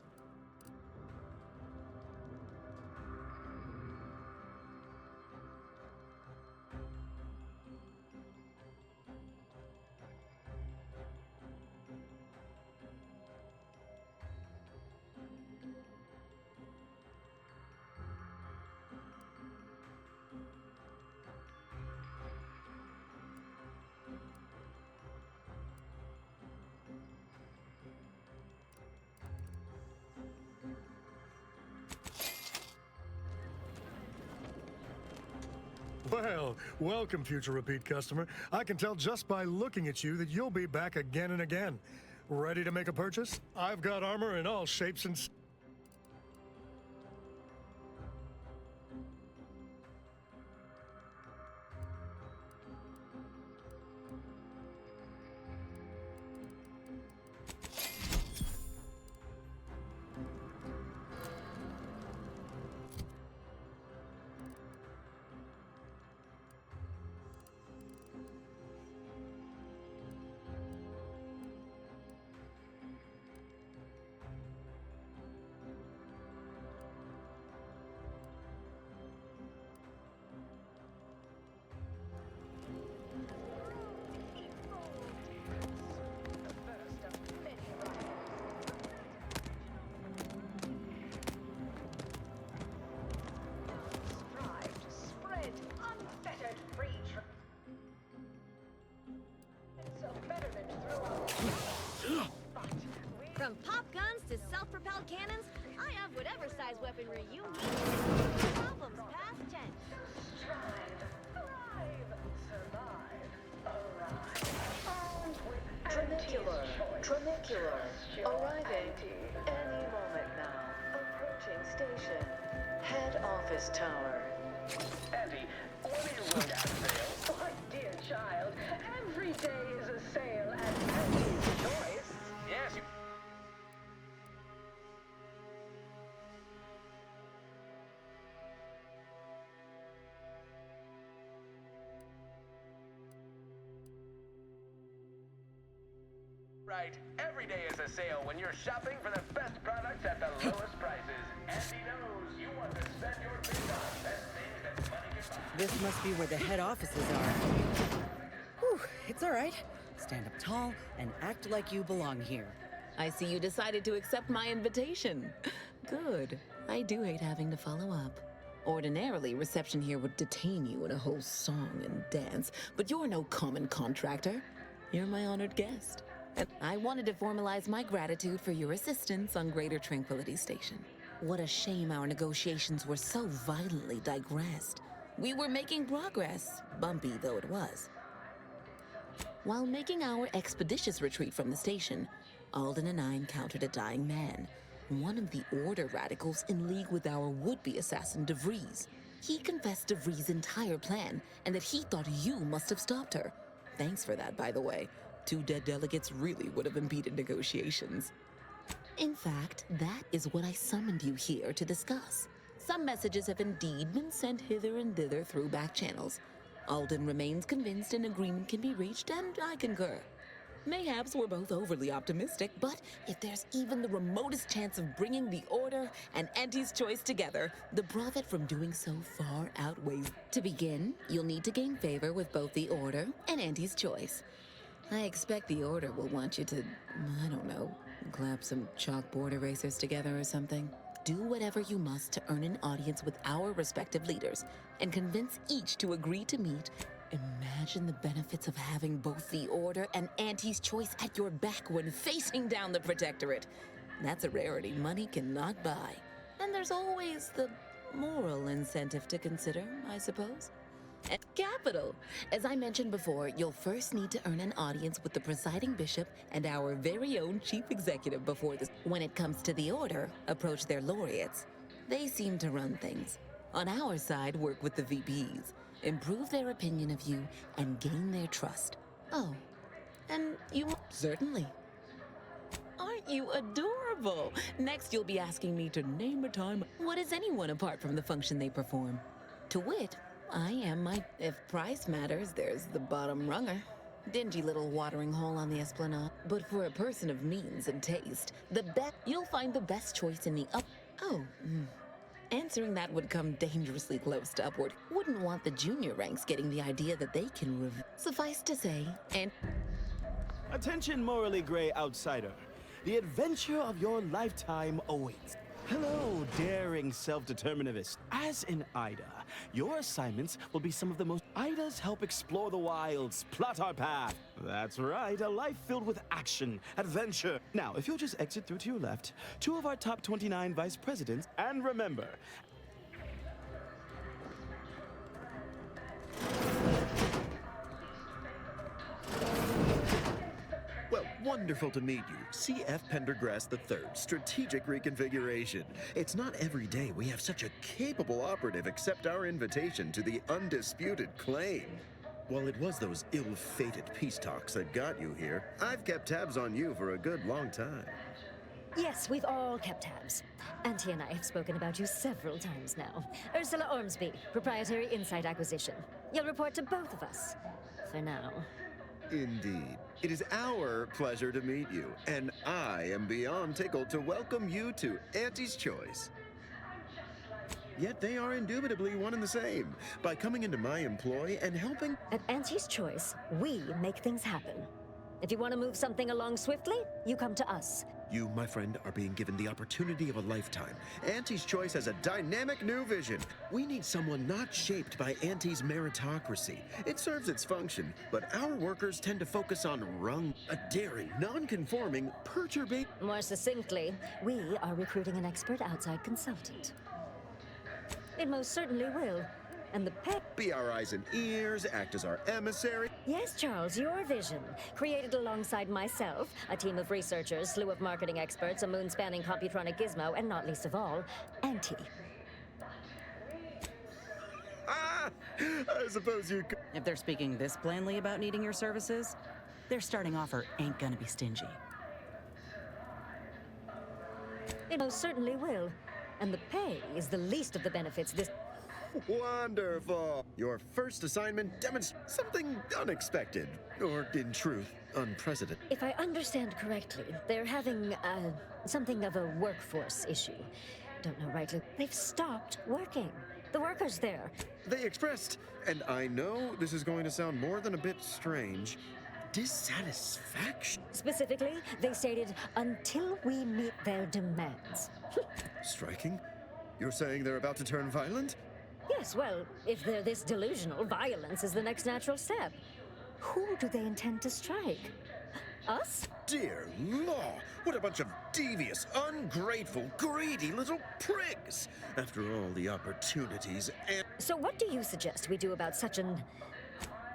Well, welcome, future repeat customer. I can tell just by looking at you that you'll be back again and again. Ready to make a purchase? I've got armor in all shapes and...
From pop guns to self-propelled cannons, I have whatever size weaponry you need to make your problems past tense.
Tramicular. Arriving any moment now. Approaching station. Head office tower.
Andy, what are you running at sale?
My dear child, every day is a sale at Andy's Choice.
Yes, you... Right, every day is a sale when you're shopping for the best products at the lowest prices. Andy knows you want to spend your big on best things that money can buy.
This must be where the head offices are. Whew, it's all right. Stand up tall and act like you belong here.
I see you decided to accept my invitation. Good. I do hate having to follow up. Ordinarily, reception here would detain you in a whole song and dance, but you're no common contractor. You're my honored guest. And I wanted to formalize my gratitude for your assistance on Greater Tranquility Station. What a shame our negotiations were so violently digressed. We were making progress, bumpy though it was. While making our expeditious retreat from the station, Alden and I encountered a dying man, one of the Order radicals in league with our would-be assassin DeVries. He confessed DeVries' entire plan and that he thought you must have stopped her. Thanks for that, by the way. 2 dead delegates really would have impeded negotiations. In fact, that is what I summoned you here to discuss. Some messages have indeed been sent hither and thither through back channels. Alden remains convinced an agreement can be reached, and I concur. Mayhaps we're both overly optimistic, but if there's even the remotest chance of bringing the Order and Auntie's Choice together, the profit from doing so far outweighs. To begin, you'll need to gain favor with both the Order and Auntie's Choice. I expect the Order will want you to, I don't know, clap some chalkboard erasers together or something. Do whatever you must to earn an audience with our respective leaders and convince each to agree to meet. Imagine the benefits of having both the Order and Auntie's Choice at your back when facing down the Protectorate. That's a rarity money cannot buy. And there's always the moral incentive to consider, I suppose. And capital! As I mentioned before, you'll first need to earn an audience with the presiding bishop and our very own chief executive before this. When it comes to the Order, approach their laureates. They seem to run things. On our side, work with the VPs, improve their opinion of you, and gain their trust. Oh, and you certainly. Aren't you adorable? Next, you'll be asking me to name a time. What is anyone apart from the function they perform? To wit, I am my... If price matters, there's the bottom runger. Dingy little watering hole on the Esplanade. But for a person of means and taste, you'll find the best choice in the up... Oh, answering that would come dangerously close to upward. Wouldn't want the junior ranks getting the idea that they can Suffice to say, and...
Attention, morally gray outsider. The adventure of your lifetime awaits. Hello, daring self-determinivist. As in Ida, your assignments will be some of the most... Idas help explore the wilds, plot our path. That's right, a life filled with action, adventure. Now, if you'll just exit through to your left, 2 of our top 29 vice presidents, and remember...
Well, wonderful to meet you. C.F. Pendergrass III, Strategic Reconfiguration. It's not every day we have such a capable operative accept our invitation to the undisputed claim. Well, it was those ill-fated peace talks that got you here. I've kept tabs on you for a good long time.
Yes, we've all kept tabs. Auntie and I have spoken about you several times now. Ursula Ormsby, Proprietary Insight Acquisition. You'll report to both of us. For now.
Indeed. It is our pleasure to meet you, and I am beyond tickled to welcome you to Auntie's Choice. Yet they are indubitably one and the same. By coming into my employ and helping...
At Auntie's Choice, we make things happen. If you want to move something along swiftly, you come to us.
You, my friend, are being given the opportunity of a lifetime. Auntie's Choice has a dynamic new vision. We need someone not shaped by Auntie's meritocracy. It serves its function, but our workers tend to focus on a daring, non-conforming, perturbing...
More succinctly, we are recruiting an expert outside consultant. It most certainly will. And the pet...
Be our eyes and ears, act as our emissary.
Yes, Charles, your vision. Created alongside myself, a team of researchers, slew of marketing experts, a moon-spanning computronic gizmo, and not least of all, Auntie.
I suppose you could...
If they're speaking this plainly about needing your services, their starting offer ain't gonna be stingy.
It most certainly will. And the pay is the least of the benefits this...
Wonderful! Your first assignment demonstrates something unexpected, or in truth, unprecedented.
If I understand correctly, they're having, something of a workforce issue. Don't know rightly. They've stopped working. The workers there.
They expressed, and I know this is going to sound more than a bit strange, dissatisfaction.
Specifically, they stated, until we meet their demands.
Striking? You're saying they're about to turn violent?
Yes, well, if they're this delusional, violence is the next natural step. Who do they intend to strike? Us?
Dear law, what a bunch of devious, ungrateful, greedy little prigs! After all the opportunities and...
So what do you suggest we do about such an...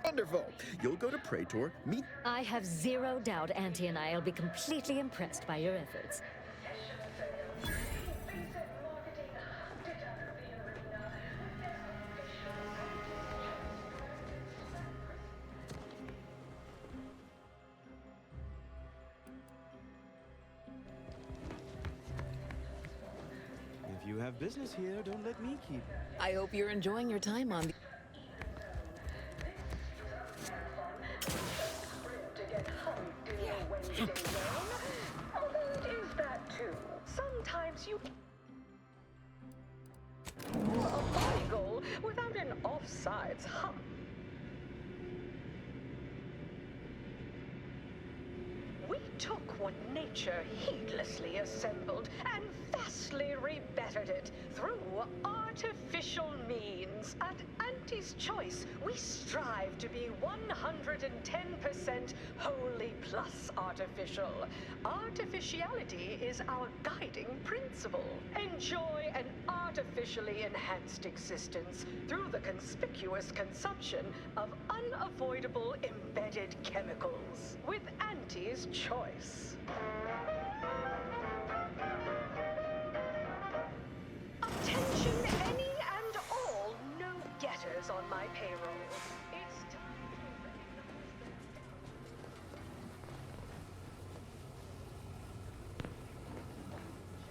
Wonderful! You'll go to Praetor, meet...
I have zero doubt Auntie and I will be completely impressed by your efforts.
If you have business here, don't let me keep...
I hope you're enjoying your time on the...
Sometimes you... A goal without an offsides hump. We took what nature heedlessly assembled and vastly rebettered it through artificial means. At Auntie's Choice, we strive to be 110% wholly plus artificial. Artificiality is our guiding principle. Enjoy an artificially enhanced existence through the conspicuous consumption of unavoidable embedded chemicals with Auntie's Choice. Attention any and all no-getters on my payroll. It's time.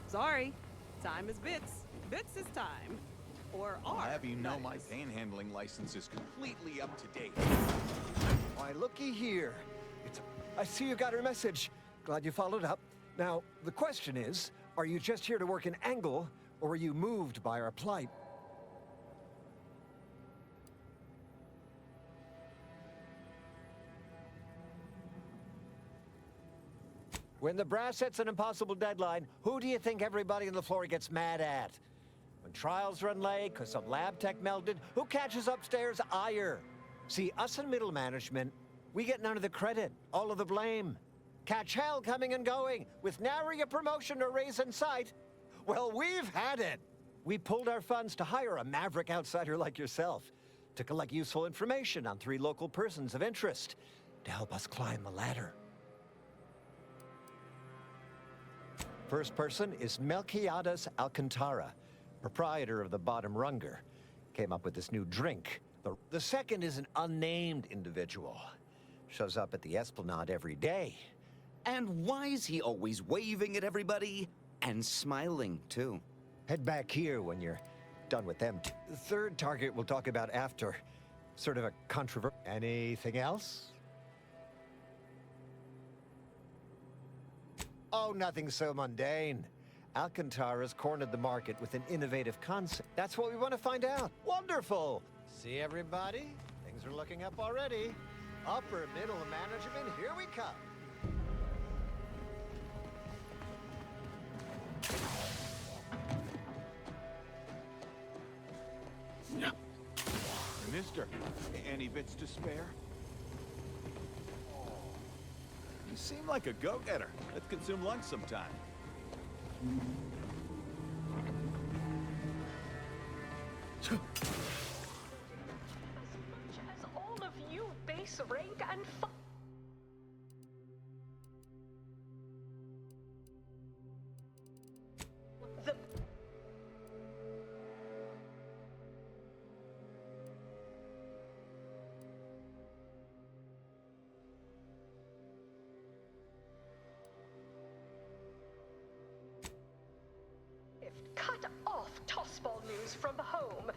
Sorry, time is bits. Bits is time. Or
I'll
are.
have you know my panhandling license is completely up to date.
Why, looky here. I see you got her message. Glad you followed up. Now, the question is, are you just here to work in Angle, or were you moved by our plight? When the brass sets an impossible deadline, who do you think everybody on the floor gets mad at? When trials run late because some lab tech melted, who catches upstairs ire? See, us in middle management, we get none of the credit, all of the blame. Catch hell coming and going, with nary a promotion or raise in sight. Well, we've had it. We pulled our funds to hire a maverick outsider like yourself to collect useful information on 3 local persons of interest to help us climb the ladder. First person is Melquiades Alcantara, proprietor of the Bottom Runger. Came up with this new drink. The second is an unnamed individual. Shows up at the Esplanade every day.
And why is he always waving at everybody? And smiling, too.
Head back here when you're done with them. The third target we'll talk about after. Sort of a controversy. Anything else? Oh, nothing so mundane. Alcantara's cornered the market with an innovative concept. That's what we want to find out. Wonderful! See, everybody? Things are looking up already. Upper middle management, here we come.
Mister, any bits to spare? You seem like a go-getter. Let's consume lunch sometime.
As all of you base rank and the cut off tossball news from home.